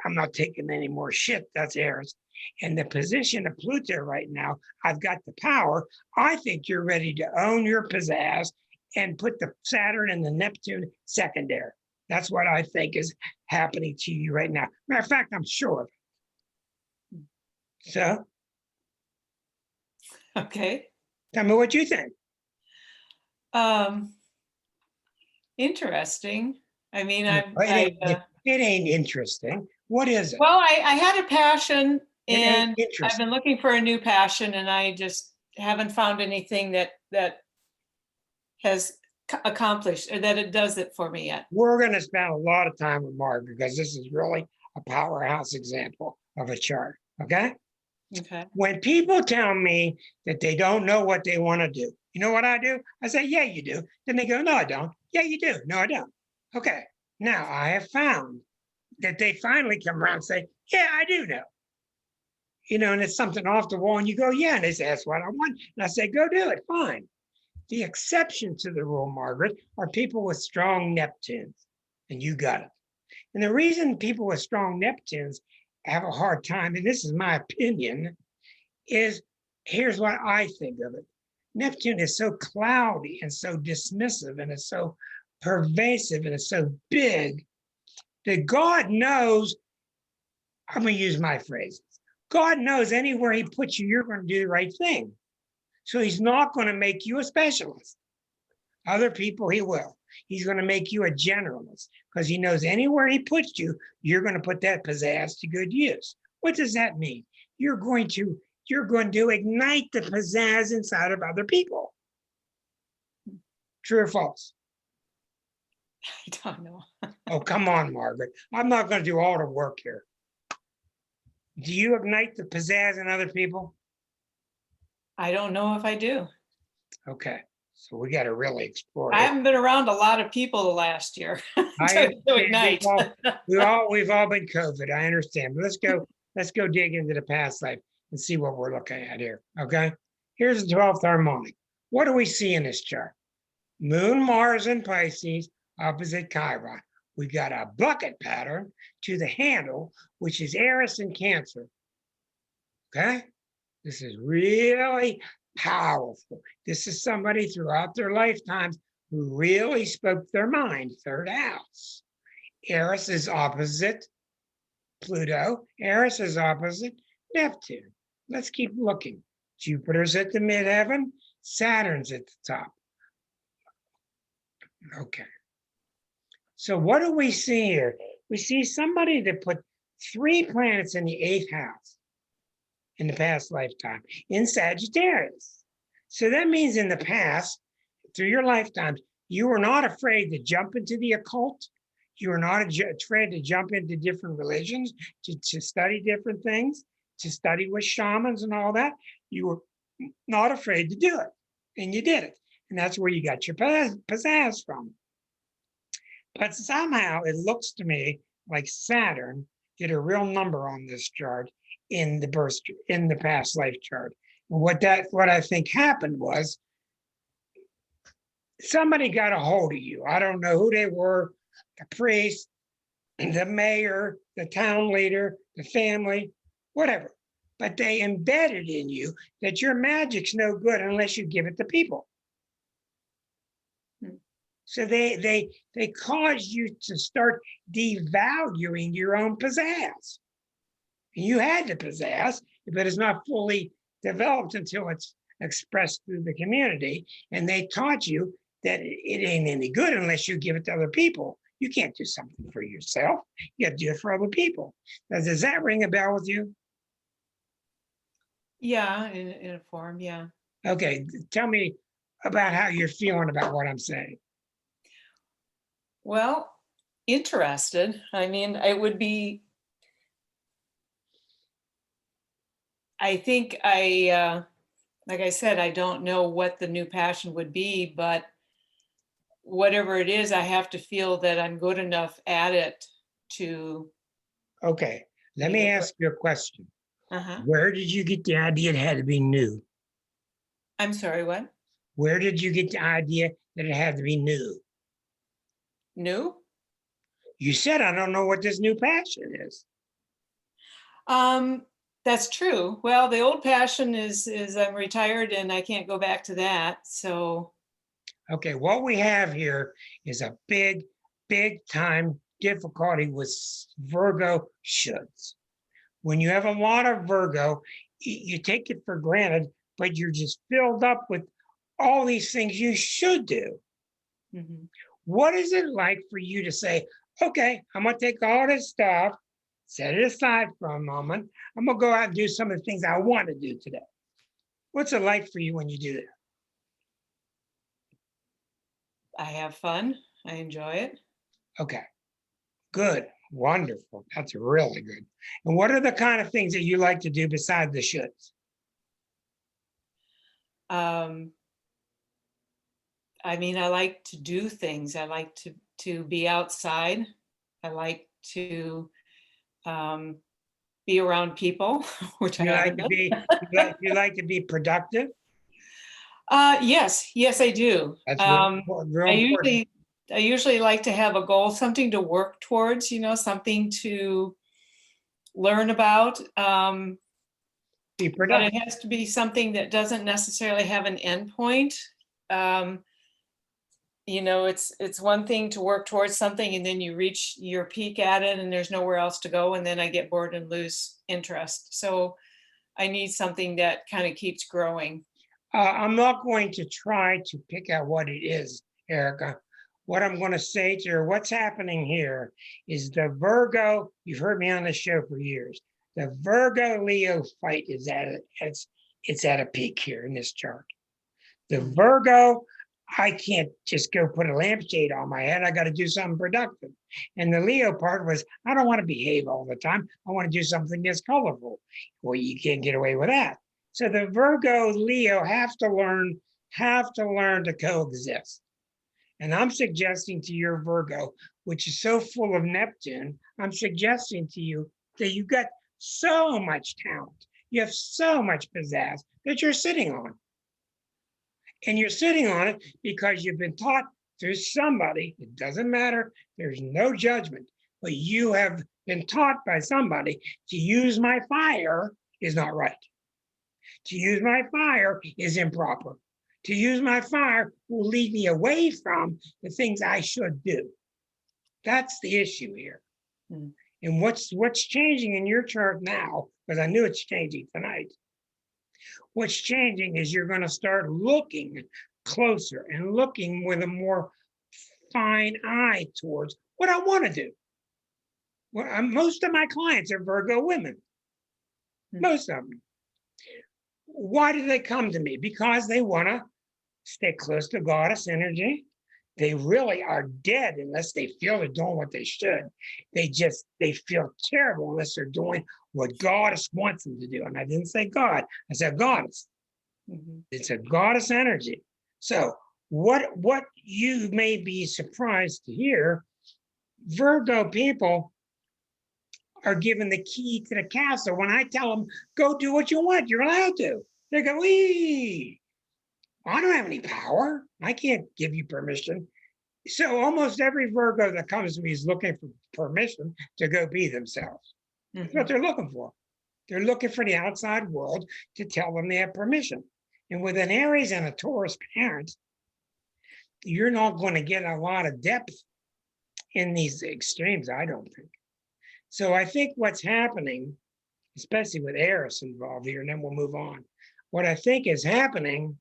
I'm not taking any more shit, that's Eris. In the position of Pluto right now, I've got the power. I think you're ready to own your pizzazz and put the Saturn and the Neptune secondary. That's what I think is happening to you right now. Matter of fact, I'm sure of it. So Okay. tell me what you think. Interesting. I mean, It ain't interesting. What is it? well, I had a passion It ain't and I've interesting. been looking for a new passion and I just haven't found anything that has accomplished or that it does it for me yet. We're going to spend a lot of time with Mark because this is really a powerhouse example of a chart. Okay. Okay. When people tell me that they don't know what they want to do, you know what I do? I say, yeah, you do. Then they go, no, I don't. Yeah, you do. No, I don't. Okay. Now I have found that they finally come around and say, yeah, I do know. You know, and it's something off the wall, and you go, yeah, and they say, that's what I want. And I say, go do it. Fine. The exception to the rule, Margaret, are people with strong Neptunes, and you got it. And the reason people with strong Neptunes have a hard time, and this is my opinion, is here's what I think of it. Neptune is so cloudy and so dismissive and it's so pervasive and it's so big that God knows, I'm going to use my phrases. God knows anywhere he puts you, you're going to do the right thing. So he's not going to make you a specialist. Other people, he will. He's going to make you a generalist because he knows anywhere he puts you, you're going to put that pizzazz to good use. What does that mean? You're going to ignite the pizzazz inside of other people. True or false? I don't know. Oh, come on, Margaret. I'm not going to do all the work here. Do you ignite the pizzazz in other people? I don't know if I do. Okay. So we got to really explore I it. haven't been around a lot of people the last year. I to ignite. we've all been COVID. I understand. But let's go dig into the past life and see what we're looking at here. Okay. Here's the 12th harmonic. What do we see in this chart? Moon, Mars, and Pisces opposite Chiron. We got a bucket pattern to the handle, which is Eris and Cancer. Okay. This is really powerful. This is somebody throughout their lifetimes who really spoke their mind, third house. Eris is opposite Pluto. Eris is opposite Neptune. Let's keep looking. Jupiter's at the midheaven. Saturn's at the top. Okay. So what do we see here? We see somebody that put 3 planets in the 8th house in the past lifetime in Sagittarius. So that means in the past, through your lifetimes, you were not afraid to jump into the occult. You were not afraid to jump into different religions, to study different things, to study with shamans and all that. You were not afraid to do it, and you did it. And that's where you got your pizzazz from. But somehow it looks to me like Saturn did a real number on this chart in the past life chart. And what I think happened was somebody got a hold of you. I don't know who they were, the priest, the mayor, the town leader, the family, whatever. But they embedded in you that your magic's no good unless you give it to people. So they caused you to start devaluing your own pizzazz. You had the pizzazz, but it's not fully developed until it's expressed through the community. And they taught you that it ain't any good unless you give it to other people. You can't do something for yourself. You got to do it for other people. Now, does that ring a bell with you? Yeah, in a form, yeah. Okay, tell me about how you're feeling about what I'm saying. Well, interested. I mean, it would be, I think like I said, I don't know what the new passion would be, but whatever it is, I have to feel that I'm good enough at it to, Okay, let Make me it work. ask you a question. uh-huh. Where did you get the idea it had to be new? I'm sorry, what? Where did you get the idea that it had to be new? New? You said, I don't know what this new passion is. That's true. Well, the old passion is I'm retired and I can't go back to that. So, Okay, what we have here is a big, big time difficulty with Virgo shoulds. When you have a lot of Virgo, you take it for granted, but you're just filled up with all these things you should do. mhm. What is it like for you to say, okay, I'm gonna take all this stuff, set it aside for a moment. I'm gonna go out and do some of the things I want to do today. What's it like for you when you do that? I have fun. I enjoy it. Okay, good, wonderful. That's really good. And what are the kind of things that you like to do besides the shoulds? Um, I mean, I like to do things. I like to be outside. I like to be around people, which I You like haven't to done. be, you like to be productive? Yes, I do. That's real, real important. I usually like to have a goal, something to work towards, something to learn about. Be But productive. it has to be something that doesn't necessarily have an endpoint. It's one thing to work towards something and then you reach your peak at it and there's nowhere else to go, and then I get bored and lose interest. So I need something that kind of keeps growing. I'm not going to try to pick out what it is, Erica. What I'm going to say to her, what's happening here is the Virgo, you've heard me on the show for years. The Virgo Leo fight is it's at a peak here in this chart. The Mhm. Virgo, I can't just go put a lampshade on my head. I got to do something productive. And the Leo part was, I don't want to behave all the time. I want to do something that's colorful. Well, you can't get away with that. So the Virgo Leo have to learn to coexist. And I'm suggesting to your Virgo, which is so full of Neptune, I'm suggesting to you that you've got so much talent, you have so much pizzazz that you're sitting on. And you're sitting on it because you've been taught through somebody, it doesn't matter, there's no judgment, but you have been taught by somebody to use my fire is not right. To use my fire is improper. To use my fire will lead me away from the things I should do. That's the issue here. Hmm. And what's changing in your chart now, because I knew it's changing tonight. What's changing is you're going to start looking closer and looking with a more fine eye towards what I want to do. Well, most of my clients are Virgo women. Most of them. Why do they come to me? Because they want to stay close to goddess energy. They really are dead unless they feel they're doing what they should. They feel terrible unless they're doing what goddess wants them to do. And I didn't say God, I said goddess. Mhm. It's a goddess energy. So what you may be surprised to hear, Virgo people are given the key to the castle. When I tell them, go do what you want, you're allowed to. They go, I don't have any power. I can't give you permission. So almost every Virgo that comes to me is looking for permission to go be themselves. That's what Mhm. they're looking for. They're looking for the outside world to tell them they have permission. And with an Aries and a Taurus parent, you're not going to get a lot of depth in these extremes, I don't think. So I think what's happening, especially with Eris involved here, and then we'll move on. What I think is happening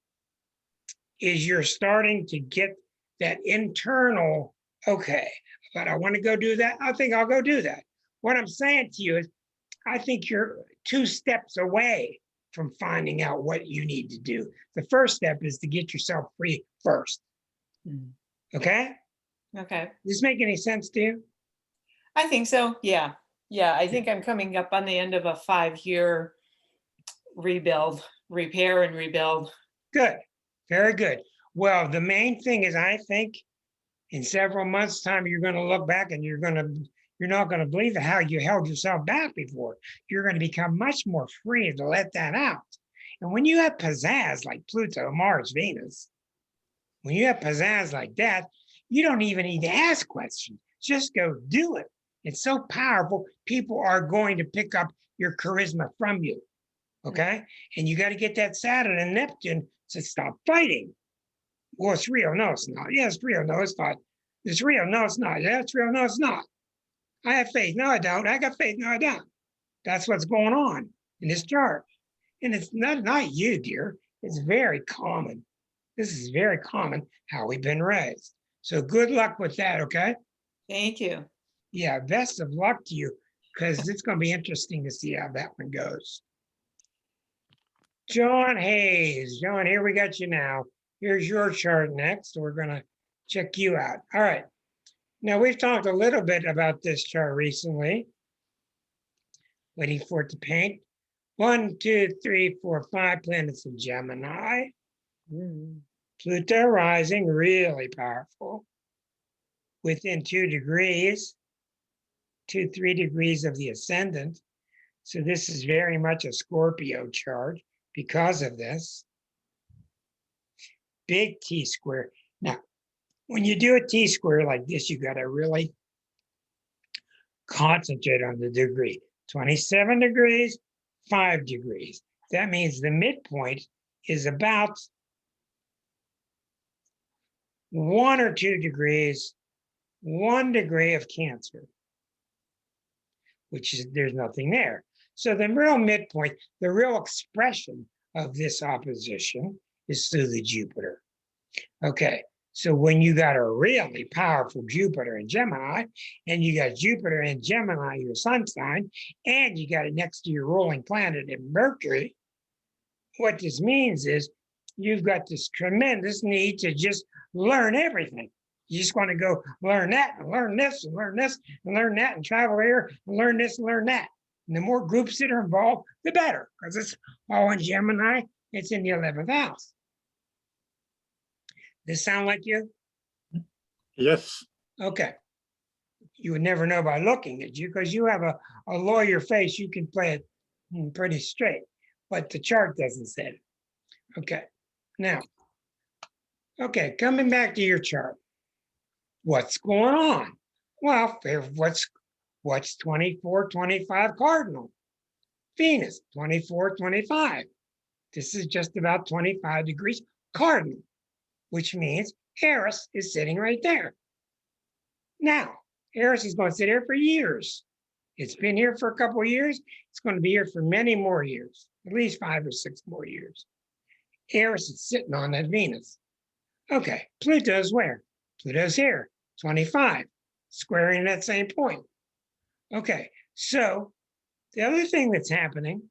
is you're starting to get that internal, okay, but I want to go do that. I think I'll go do that. What I'm saying to you is, I think you're 2 steps away from finding out what you need to do. The first step is to get yourself free first. Mhm. Okay? Okay. Does this make any sense to you? I think so. Yeah. Yeah. I think I'm coming up on the end of a 5-year repair and rebuild. Good. Very good. Well, the main thing is, I think In several months' time, you're going to look back and you're not going to believe how you held yourself back before. You're going to become much more free to let that out. And when you have pizzazz like Pluto, Mars, Venus, when you have pizzazz like that, you don't even need to ask questions. Just go do it. It's so powerful. People are going to pick up your charisma from you. Okay? And you got to get that Saturn and Neptune to stop fighting. Well, it's real. No, it's not. Yeah, it's real. No, it's not. It's real. No, it's not. Yeah, it's real. No, it's not. I have faith. No, I don't. I got faith. No, I don't. That's what's going on in this chart. And it's not you, dear. It's very common. This is very common how we've been raised. So good luck with that, okay? Thank you. Yeah, best of luck to you, because it's going to be interesting to see how that one goes. John Hayes. John, here we got you now. Here's your chart next. We're going to check you out. All right. Now, we've talked a little bit about this chart recently. Waiting for it to paint. 1, 2, 3, 4, 5 planets in Gemini. Pluto rising, really powerful. Within 2 degrees, 2, 3 degrees of the ascendant. So this is very much a Scorpio chart because of this. Big T square. Now, when you do a T square like this, you got to really concentrate on the degree. 27 degrees, 5 degrees. That means the midpoint is about 1 or 2 degrees, 1 degree of Cancer, which is, there's nothing there. So the real midpoint, the real expression of this opposition is through the Jupiter. Okay, so when you got a really powerful Jupiter in Gemini, and you got Jupiter in Gemini, your sun sign, and you got it next to your ruling planet in Mercury, what this means is you've got this tremendous need to just learn everything. You just want to go learn that and learn this and learn this and learn that and travel here and learn this and learn that. And the more groups that are involved, the better, because it's all in Gemini. It's in the 11th house. This sound like you? Yes. Okay. You would never know by looking at you because you have a lawyer face. You can play it pretty straight, but the chart doesn't say it. Okay. Now, okay, coming back to your chart. What's going on? Well, what's 24, 25 cardinal? Venus, 24, 25. This is just about 25 degrees cardinal, which means Eris is sitting right there. Now, Eris is going to sit here for years. It's been here for a couple of years. It's going to be here for many more years, at least 5 or 6 more years. Eris is sitting on that Venus. Okay, Pluto's where? Pluto's here, 25, squaring that same point. Okay, so the other thing that's happening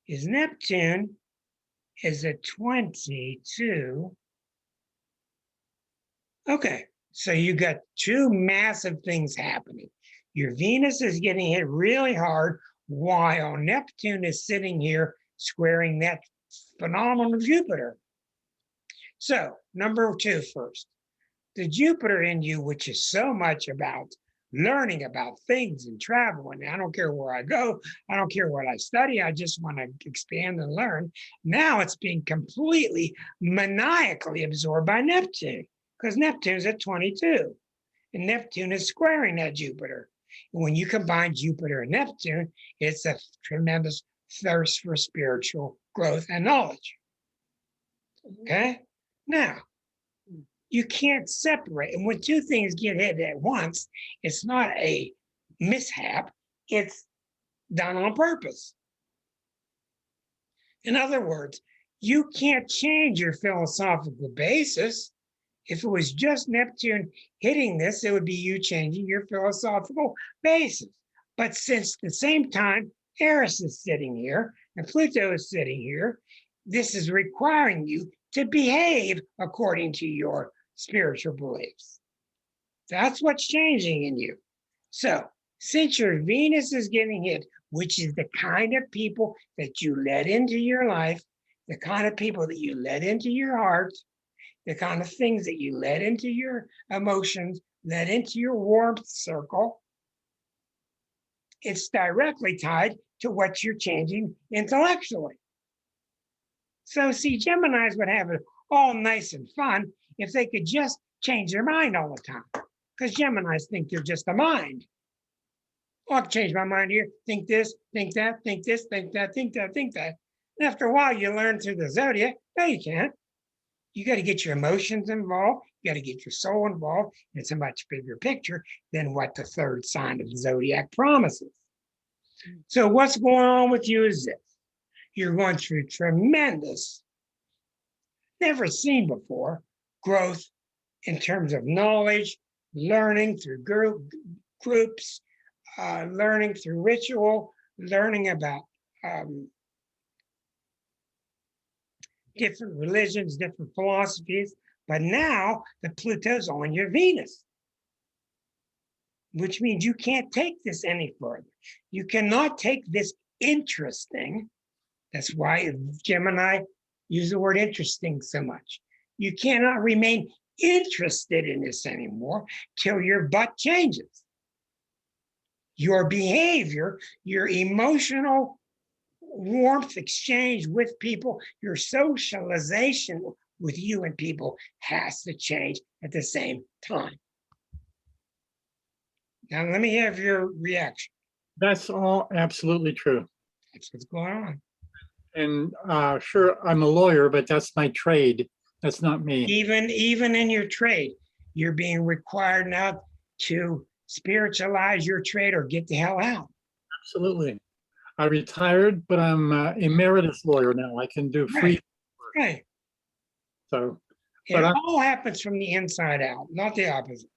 is Neptune is at 22. Okay, so you got 2 massive things happening. Your Venus is getting hit really hard while Neptune is sitting here squaring that phenomenal Jupiter. So, number 2 first. The Jupiter in you, which is so much about learning about things and travel, and I don't care where I go, I don't care what I study, I just want to expand and learn. Now it's being completely maniacally absorbed by Neptune, because Neptune's at 22, and Neptune is squaring that Jupiter. And when you combine Jupiter and Neptune, it's a tremendous thirst for spiritual growth and knowledge. Okay? Now, you can't separate. And when 2 things get hit at once, it's not a mishap, it's done on purpose. In other words, you can't change your philosophical basis. If it was just Neptune hitting this, it would be you changing your philosophical basis. But since at the same time, Eris is sitting here and Pluto is sitting here, this is requiring you to behave according to your spiritual beliefs. That's what's changing in you. So, since your Venus is getting hit, which is the kind of people that you let into your life, the kind of people that you let into your heart, the kind of things that you let into your emotions, let into your warmth circle, it's directly tied to what you're changing intellectually. So see, Geminis would have it all nice and fun if they could just change their mind all the time. Because Geminis think they're just a mind. Oh, I've changed my mind here. Think this, think that, think this, think that, think that, think that. And after a while, you learn through the zodiac. No, you can't. You got to get your emotions involved. You got to get your soul involved. It's a much bigger picture than what the third sign of the zodiac promises. So what's going on with you is this. You're going through tremendous, never seen before, growth in terms of knowledge, learning through groups, learning through ritual, learning about different religions, different philosophies. But now the Pluto's on your Venus, which means you can't take this any further. You cannot take this interesting. That's why Gemini use the word interesting so much. You cannot remain interested in this anymore till your butt changes. Your behavior, your emotional warmth exchange with people, your socialization with you and people has to change at the same time. Now, let me have your reaction. That's all absolutely true. That's what's going on. And sure, I'm a lawyer, but that's my trade. That's not me. Even in your trade, you're being required now to spiritualize your trade or get the hell out. Absolutely. I retired, but I'm an emeritus lawyer now. I can do free. Right. So, It but all happens from the inside out, not the opposite.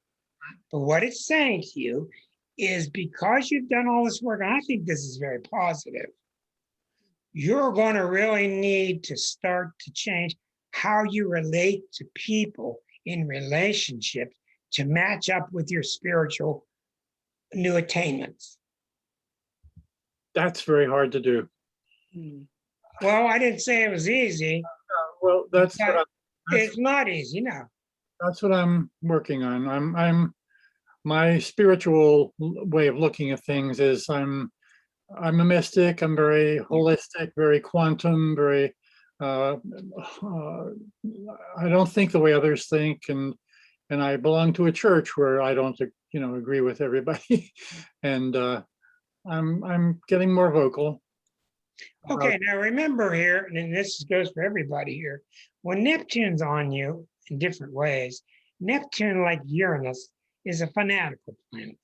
But what it's saying to you is because you've done all this work, and I think this is very positive, you're going to really need to start to change how you relate to people in relationships to match up with your spiritual new attainments. that's very hard to do. Well, I didn't say it was easy. Well, that's but what it's not easy, no. that's what I'm working on. I'm my spiritual way of looking at things is I'm a mystic. I'm very holistic, very quantum, very I don't think the way others think, and I belong to a church where I don't agree with everybody, and I'm getting more vocal. Okay, now remember here, and this goes for everybody here, when Neptune's on you in different ways, Neptune, like Uranus, is a fanatical planet.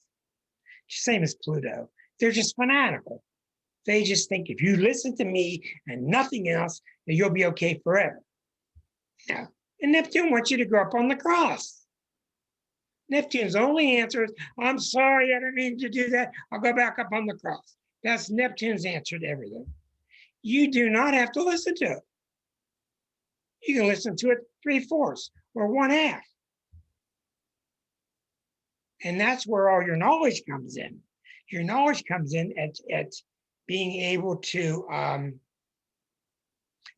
Same as Pluto. They're just fanatical. They just think if you listen to me and nothing else, then you'll be okay forever. Now, and Neptune wants you to go up on the cross. Neptune's only answer is, I'm sorry, I didn't mean to do that. I'll go back up on the cross. That's Neptune's answer to everything. You do not have to listen to it. You can listen to it 3/4 or 1/2. And that's where all your knowledge comes in. Your knowledge comes in at being able to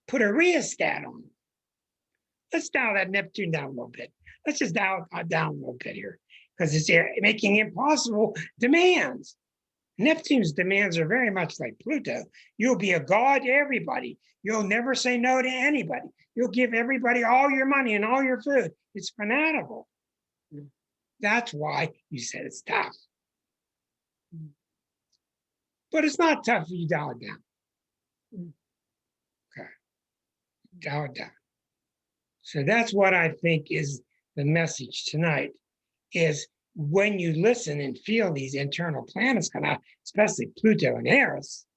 put a rheostat on it. Let's dial that Neptune down a little bit. Let's just dial it down a little bit here because it's making impossible demands. Neptune's demands are very much like Pluto. You'll be a god to everybody. You'll never say no to anybody. You'll give everybody all your money and all your food. It's fanatical. That's why you said it's tough. But it's not tough if you dial it down. Okay. Dial it down. So that's what I think is the message tonight, is when you listen and feel these internal planets come out, especially Pluto and Eris,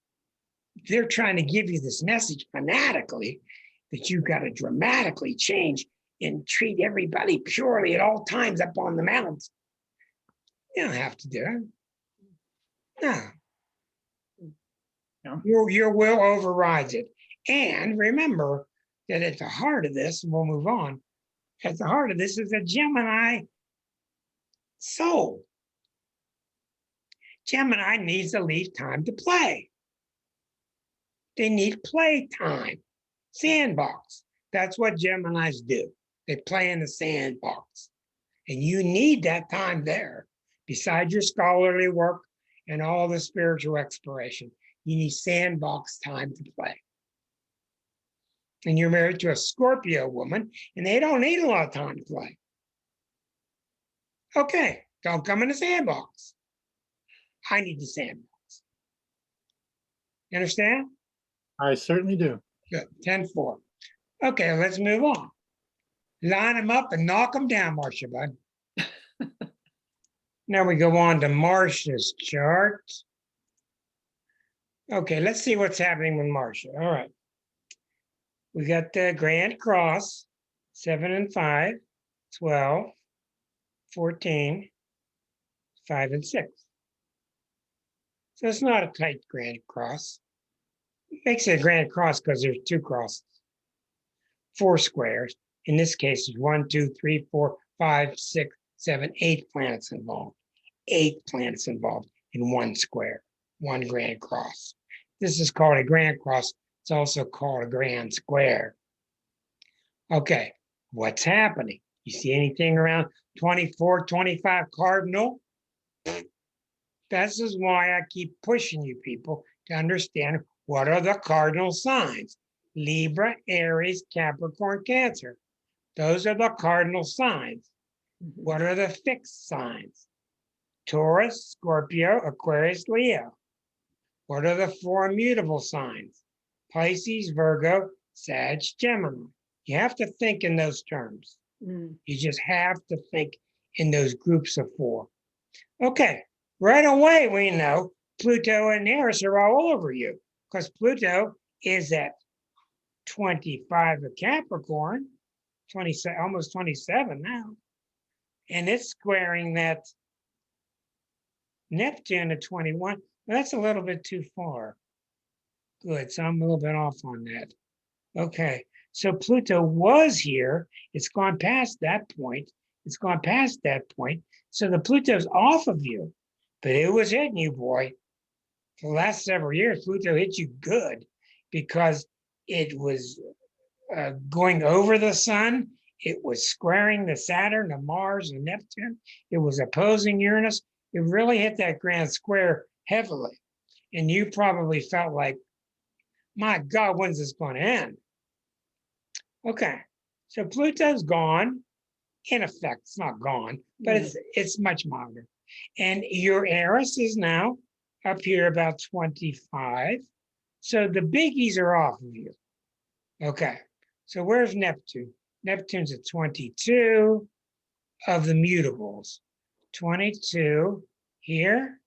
they're trying to give you this message fanatically that you've got to dramatically change and treat everybody purely at all times up on the mountains. You don't have to do it. No. Your will overrides it. And remember that at the heart of this, and we'll move on, at the heart of this is a Gemini soul. Gemini needs to leave time to play. They need play time, sandbox. That's what Geminis do. They play in the sandbox. And you need that time there. Besides your scholarly work and all the spiritual exploration, you need sandbox time to play. And you're married to a Scorpio woman, and they don't need a lot of time to play. Okay, don't come in the sandbox. I need the sandbox. You understand? I certainly do. Good. 10-4. Okay, let's move on. Line them up and knock them down, Marcia, bud. Now we go on to Marcia's chart. Okay, let's see what's happening with Marcia. All right. We got the Grand Cross, 7 and 5, 12, 14, 5 and 6. So it's not a tight Grand Cross. It makes it a Grand Cross because there's 2 crosses, 4 squares. In this case, there's 1, 2, 3, 4, 5, 6, 7, 8 planets involved. 8 planets involved in 1 square, 1 Grand Cross. This is called a Grand Cross. It's also called a Grand Square. Okay, what's happening? You see anything around 24, 25 cardinal? This is why I keep pushing you people to understand what are the cardinal signs. Libra, Aries, Capricorn, Cancer. Those are the cardinal signs. What are the fixed signs? Taurus, Scorpio, Aquarius, Leo. What are the 4 immutable signs? Pisces, Virgo, Sag, Gemini. You have to think in those terms. You just have to think in those groups of 4. Okay, right away we know Pluto and Eris are all over you because Pluto is at 25 of Capricorn, 27, almost 27 now. And it's squaring that Neptune at 21. That's a little bit too far. Good, so I'm a little bit off on that. Okay, so Pluto was here. It's gone past that point. It's gone past that point. So the Pluto's off of you, but it was hitting you, boy. For the last several years, Pluto hit you good because it was going over the sun. It was squaring the Saturn, the Mars, and Neptune. It was opposing Uranus. It really hit that grand square heavily. And you probably felt like, my God, when's this going to end? Okay, so Pluto's gone. In effect, it's not gone, but it's much milder. And your Eris is now up here about 25. So the biggies are off of you. Okay, so where's Neptune? Neptune's at 22 of the mutables. 22 here,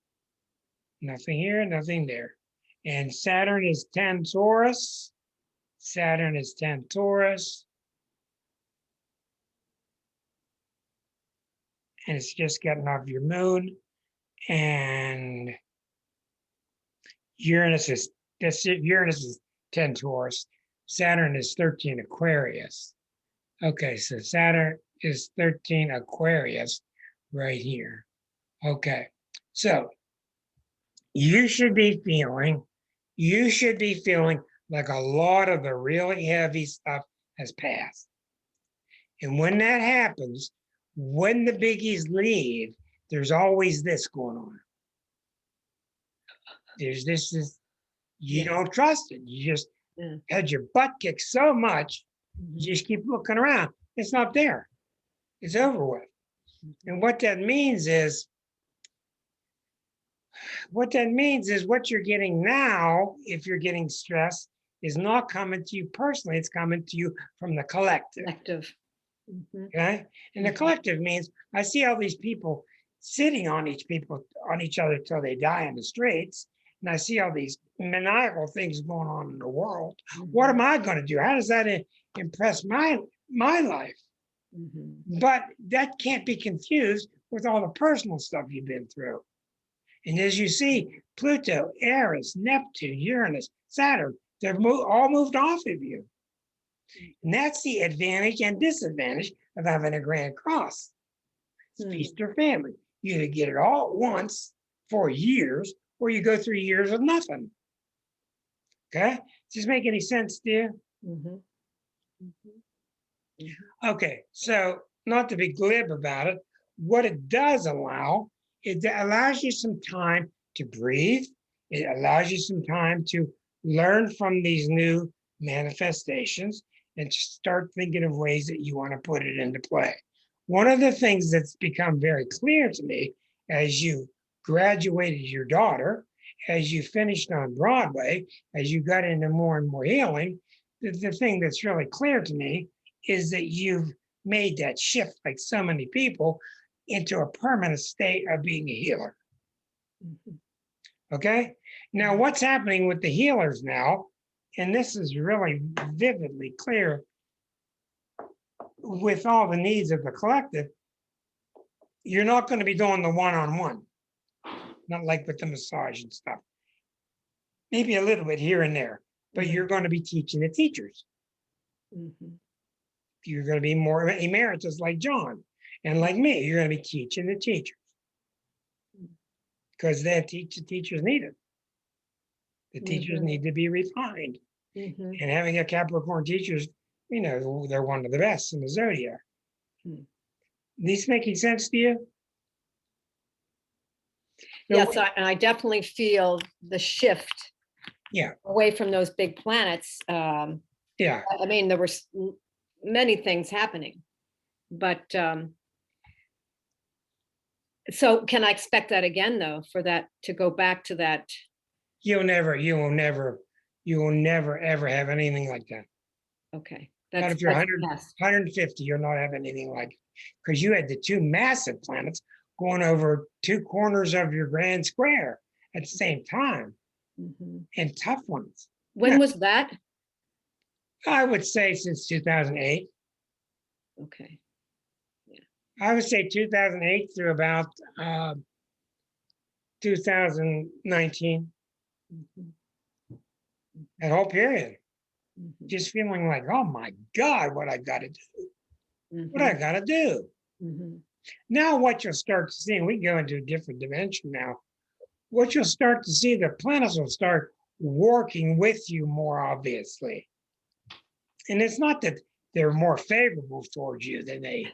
nothing here, nothing there. And Saturn is 10 Taurus. Saturn is 10 Taurus. And it's just getting off your moon. And Uranus is 10 Taurus. Saturn is 13 Aquarius. Okay, so Saturn is 13 Aquarius right here. Okay, so you should be feeling like a lot of the really heavy stuff has passed. And when that happens, when the biggies leave, there's always this going on. There's this you don't trust it. You just had your butt kicked so much, you just keep looking around. It's not there. It's over with. And what that means is what you're getting now, if you're getting stress, is not coming to you personally. It's coming to you from the collective. Okay, and the collective means I see all these people sitting on each other till they die in the streets, and I see all these maniacal things going on in the world. What am I going to do? How does that impress my life? But that can't be confused with all the personal stuff you've been through. And as you see, Pluto, Eris, Neptune, Uranus, Saturn, they've all moved off of you. And that's the advantage and disadvantage of having a Grand Cross. It's feast or family. You either get it all at once for years, or you go through years of nothing. Okay? Does this make any sense, dear? Okay, so not to be glib about it, what it does allow, it allows you some time to breathe. It allows you some time to learn from these new manifestations and start thinking of ways that you want to put it into play. One of the things that's become very clear to me as you graduated your daughter, as you finished on Broadway, as you got into more and more healing, the thing that's really clear to me is that you've made that shift, like so many people, into a permanent state of being a healer. Okay. Now, what's happening with the healers now, and this is really vividly clear with all the needs of the collective, you're not going to be doing the one-on-one, not like with the massage and stuff. Maybe a little bit here and there, but you're going to be teaching the teachers. You're going to be more emeritus like John and like me. You're going to be teaching the teachers because the teachers need it. The teachers need to be refined. And having a Capricorn teachers, you know, they're one of the best in the zodiac. These making sense to you? Yes, I definitely feel the shift. Yeah. Away from those big planets. Yeah. I mean, there were many things happening, but so can I expect that again, though, for that to go back to that? You will never ever have anything like that. Okay. Not if you're 150, you'll not have anything like it. Because you had the two massive planets going over two corners of your grand square at the same time, and tough ones. When was that? I would say since 2008. Okay. I would say 2008 through about 2019. That whole period. Just feeling like, oh my God, what I got to do. What I got to do. Now what you'll start to see, and we go into a different dimension now, what you'll start to see, the planets will start working with you more obviously. And it's not that they're more favorable towards you than they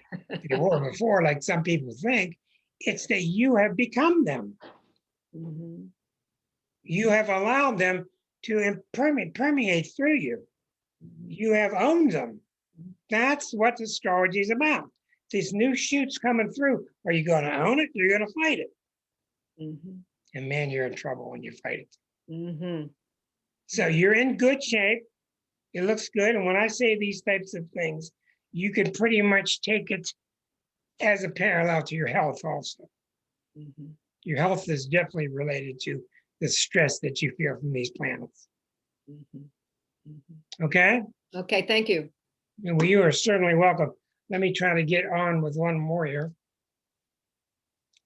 were before, like some people think. It's that you have become them. You have allowed them to permeate through you. You have owned them. That's what astrology is about. These new shoots coming through. Are you going to own it? Or you're going to fight it. And man, you're in trouble when you fight it. So you're in good shape. It looks good. And when I say these types of things, you can pretty much take it as a parallel to your health also. Your health is definitely related to the stress that you feel from these planets. Okay? Okay, thank you. Well, you are certainly welcome. Let me try to get on with one more here.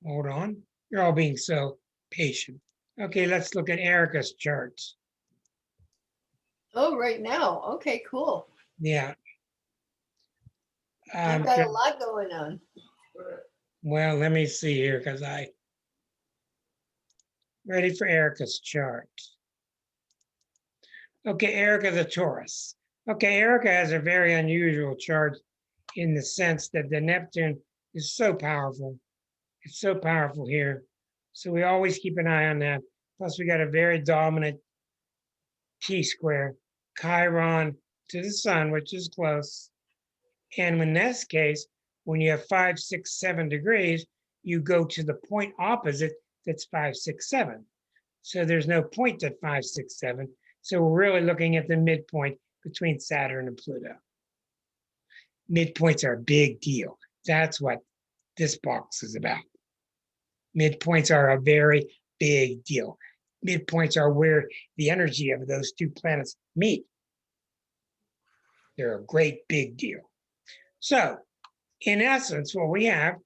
Hold on. You're all being so patient. Okay, let's look at Erica's charts. Oh, right now. Okay, cool. Yeah. I've got a lot going on. Well, let me see here because ready for Erica's chart. Okay, Erica the Taurus. Okay, Erica has a very unusual chart in the sense that the Neptune is so powerful. It's so powerful here. So we always keep an eye on that. Plus we got a very dominant T-square, Chiron to the sun, which is close. And in this case, when you have 5, 6, 7 degrees, you go to the point opposite that's 5, 6, 7. So there's no point at 5, 6, 7. So we're really looking at the midpoint between Saturn and Pluto. Midpoints are a big deal. That's what this box is about. Midpoints are a very big deal. Midpoints are where the energy of those two planets meet. They're a great big deal. So, in essence, what we have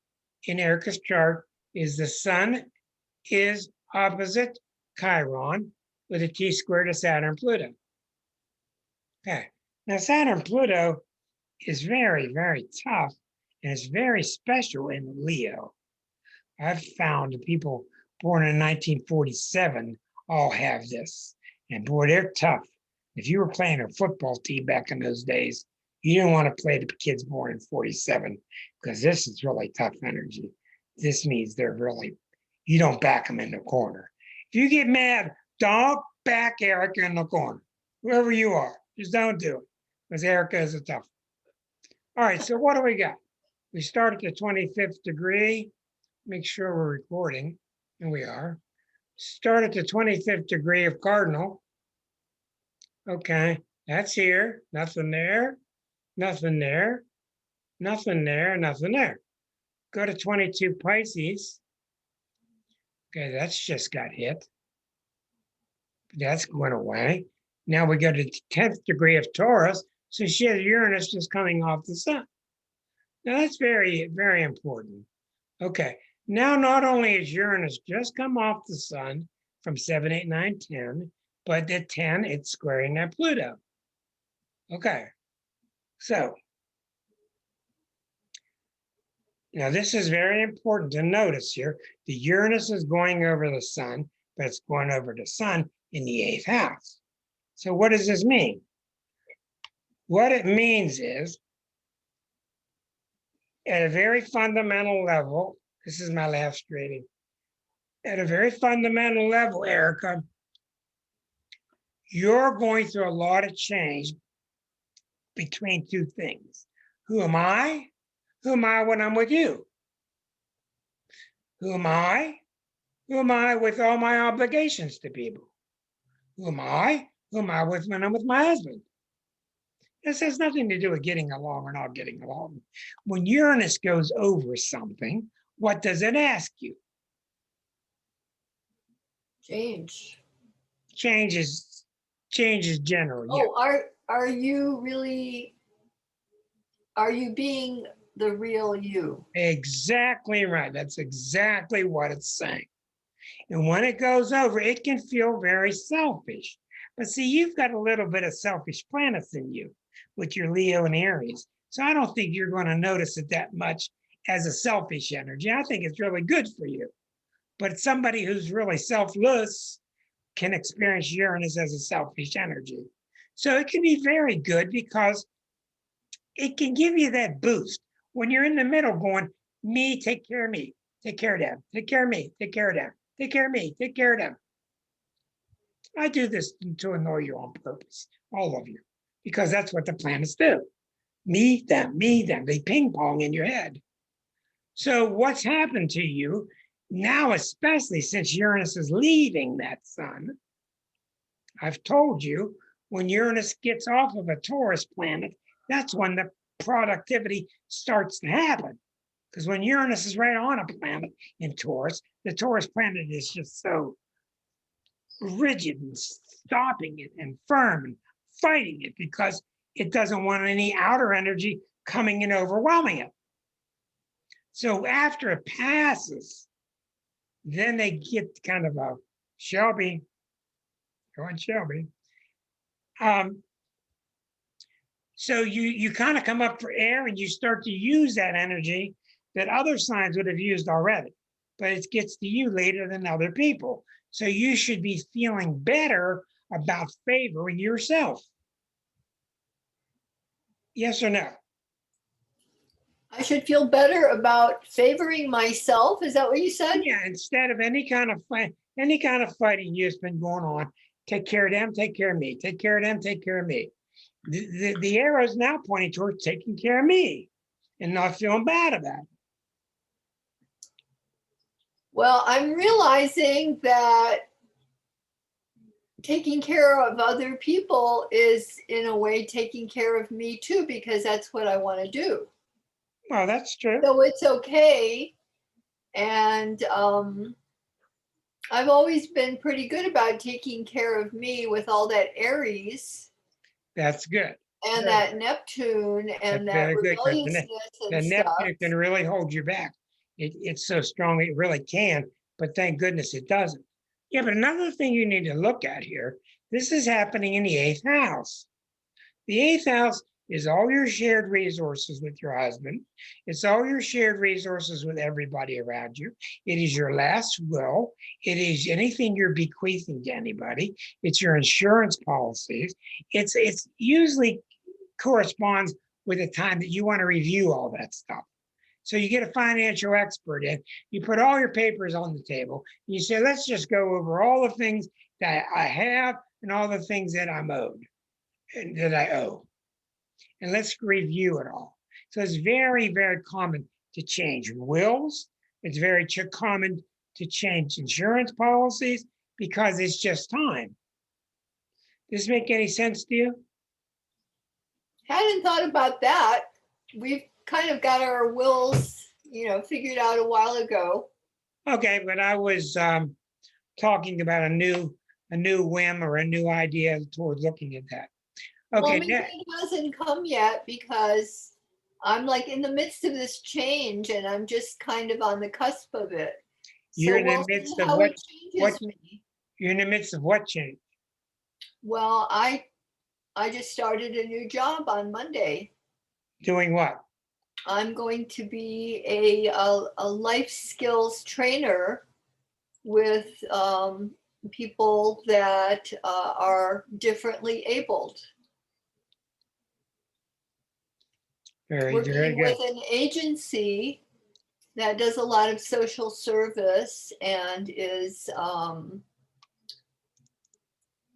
in Erica's chart is the sun is opposite Chiron with a T-square to Saturn Pluto. Okay. Now, Saturn Pluto is very, very tough and it's very special in Leo. I've found people born in 1947 all have this. And boy, they're tough. If you were playing a football team back in those days, You don't want to play the kids born in 47 because this is really tough energy. This means they're really, you don't back them in the corner. If you get mad, don't back Erica in the corner. Whoever you are, just don't do it because Erica is a tough. All right, so what do we got? We start at the 25th degree. Make sure we're recording, and we are. Start at the 25th degree of cardinal. Okay, that's here. Nothing there, nothing there, nothing there, nothing there. Go to 22 Pisces. Okay, that's just got hit. That's going away. Now we go to the 10th degree of Taurus. So she has Uranus just coming off the sun. Now that's very, very important. Okay, now not only is Uranus just come off the sun from 7, 8, 9, 10, but at 10, it's squaring that Pluto. Okay, so now this is very important to notice here. The Uranus is going over the sun, but it's going over the sun in the 8th house. So what does this mean? What it means is, at a very fundamental level, this is my last reading. At a very fundamental level, Erica, you're going through a lot of change between two things. Who am I? Who am I when I'm with you? Who am I? Who am I with all my obligations to people? Who am I? Who am I with when I'm with my husband? This has nothing to do with getting along or not getting along. When Uranus goes over something, what does it ask you? Change. Change is general. Yeah. Oh, are you really, are you being the real you? Exactly right. That's exactly what it's saying. And when it goes over, it can feel very selfish. But see, you've got a little bit of selfish planets in you with your Leo and Aries. So I don't think you're going to notice it that much as a selfish energy. I think it's really good for you. But somebody who's really selfless can experience Uranus as a selfish energy. So it can be very good because it can give you that boost when you're in the middle going, me, take care of me, take care of them, take care of me, take care of them, take care of me, take care of them. I do this to annoy you on purpose, all of you, because that's what the planets do. Me, them, they ping pong in your head. So what's happened to you now, especially since Uranus is leaving that sun, I've told you, when Uranus gets off of a Taurus planet, that's when the productivity starts to happen. Because when Uranus is right on a planet in Taurus, the Taurus planet is just so rigid and stopping it and firm and fighting it because it doesn't want any outer energy coming and overwhelming it. So after it passes, then they get kind of a Shelby, go on Shelby. So you kind of come up for air and you start to use that energy that other signs would have used already, but it gets to you later than other people. So you should be feeling better about favoring yourself. Yes or no? I should feel better about favoring myself. Is that what you said? Yeah, instead of any kind of fighting you've been going on, take care of them, take care of me, take care of them, take care of me. The arrow is now pointing towards taking care of me and not feeling bad about it. Well, I'm realizing that taking care of other people is in a way taking care of me too, because that's what I want to do. Well, that's true. So it's okay. And I've always been pretty good about taking care of me with all that Aries That's good. and Good. that Neptune and That's that very good, 'cause rebelliousness The and stuff. Neptune can really hold you back. It's so strong, it really can, but thank goodness it doesn't. Yeah, but another thing you need to look at here, this is happening in the 8th house. The 8th house is all your shared resources with your husband. It's all your shared resources with everybody around you. It is your last will. It is anything you're bequeathing to anybody. It's your insurance policies. It's usually corresponds with the time that you want to review all that stuff. So you get a financial expert in, you put all your papers on the table, and you say, let's just go over all the things that I have and all the things that I'm owed and that I owe. And let's review it all. So it's very, very common to change wills. It's very common to change insurance policies because it's just time. Does this make any sense to you? Hadn't thought about that. We've kind of got our wills, figured out a while ago. Okay, but I was talking about a new whim or a new idea toward looking at that. Well, Okay, maybe it hasn't come yet because I'm like in the midst of this change and I'm just kind of on the cusp of it. You're So in the we'll see midst of how what- it changes me. you're in the midst of what change? Well, I just started a new job on Monday. Doing what? I'm going to be a life skills trainer with people that are differently abled. Very, very Working good. with an agency that does a lot of social service and is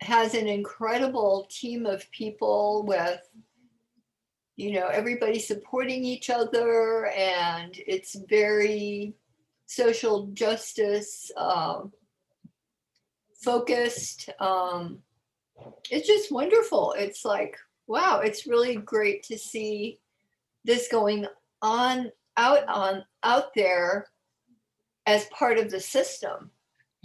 has an incredible team of people with everybody supporting each other, and it's very social justice focused. It's just wonderful. It's like, wow, it's really great to see this going on out there as part of the system.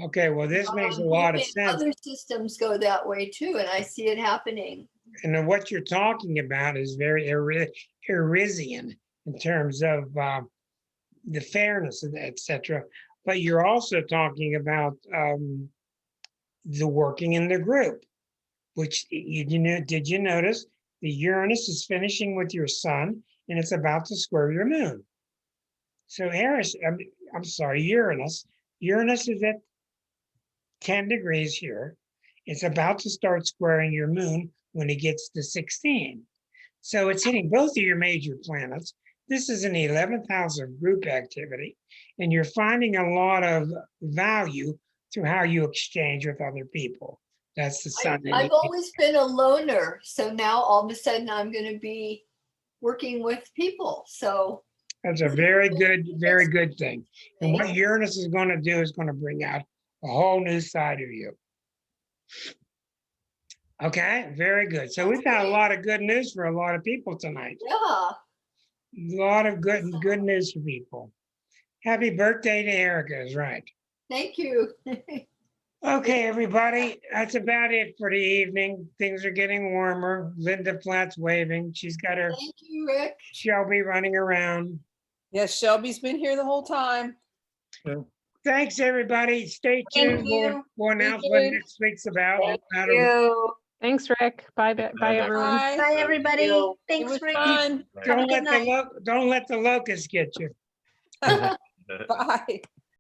Okay, well, this makes a lot of Hoping sense. Other systems go that way too, and I see it happening. And then what you're talking about is very Arisian in terms of the fairness, et cetera. But you're also talking about the working in the group, which did you notice the Uranus is finishing with your sun and it's about to square your moon. So I'm sorry, Uranus is at 10 degrees here. It's about to start squaring your moon when it gets to 16. So it's hitting both of your major planets. This is in the 11th house of group activity, and you're finding a lot of value through how you exchange with other people. That's the sun. I've always been a loner, so now all of a sudden I'm going to be working with people. So that's a very good thing. And what Uranus is going to do is going to bring out a whole new side of you. Okay, very good. So we've got a lot of good news for a lot of people tonight. yeah, A lot of good news for people. Happy birthday to Erica is right. thank you. Okay, everybody, that's about it for the evening. Things are getting warmer. Linda Platt's waving. She's got her Thank you, Rick. Shelby running around. Yes, Shelby's been here the whole time. Thanks, everybody. Stay tuned. We'll announce what next week's about. Thanks, Rick. Bye, bye, everyone. Bye. Bye, everybody. It Thanks, was Rick. fun. Don't Have a good let the locusts get you. Bye.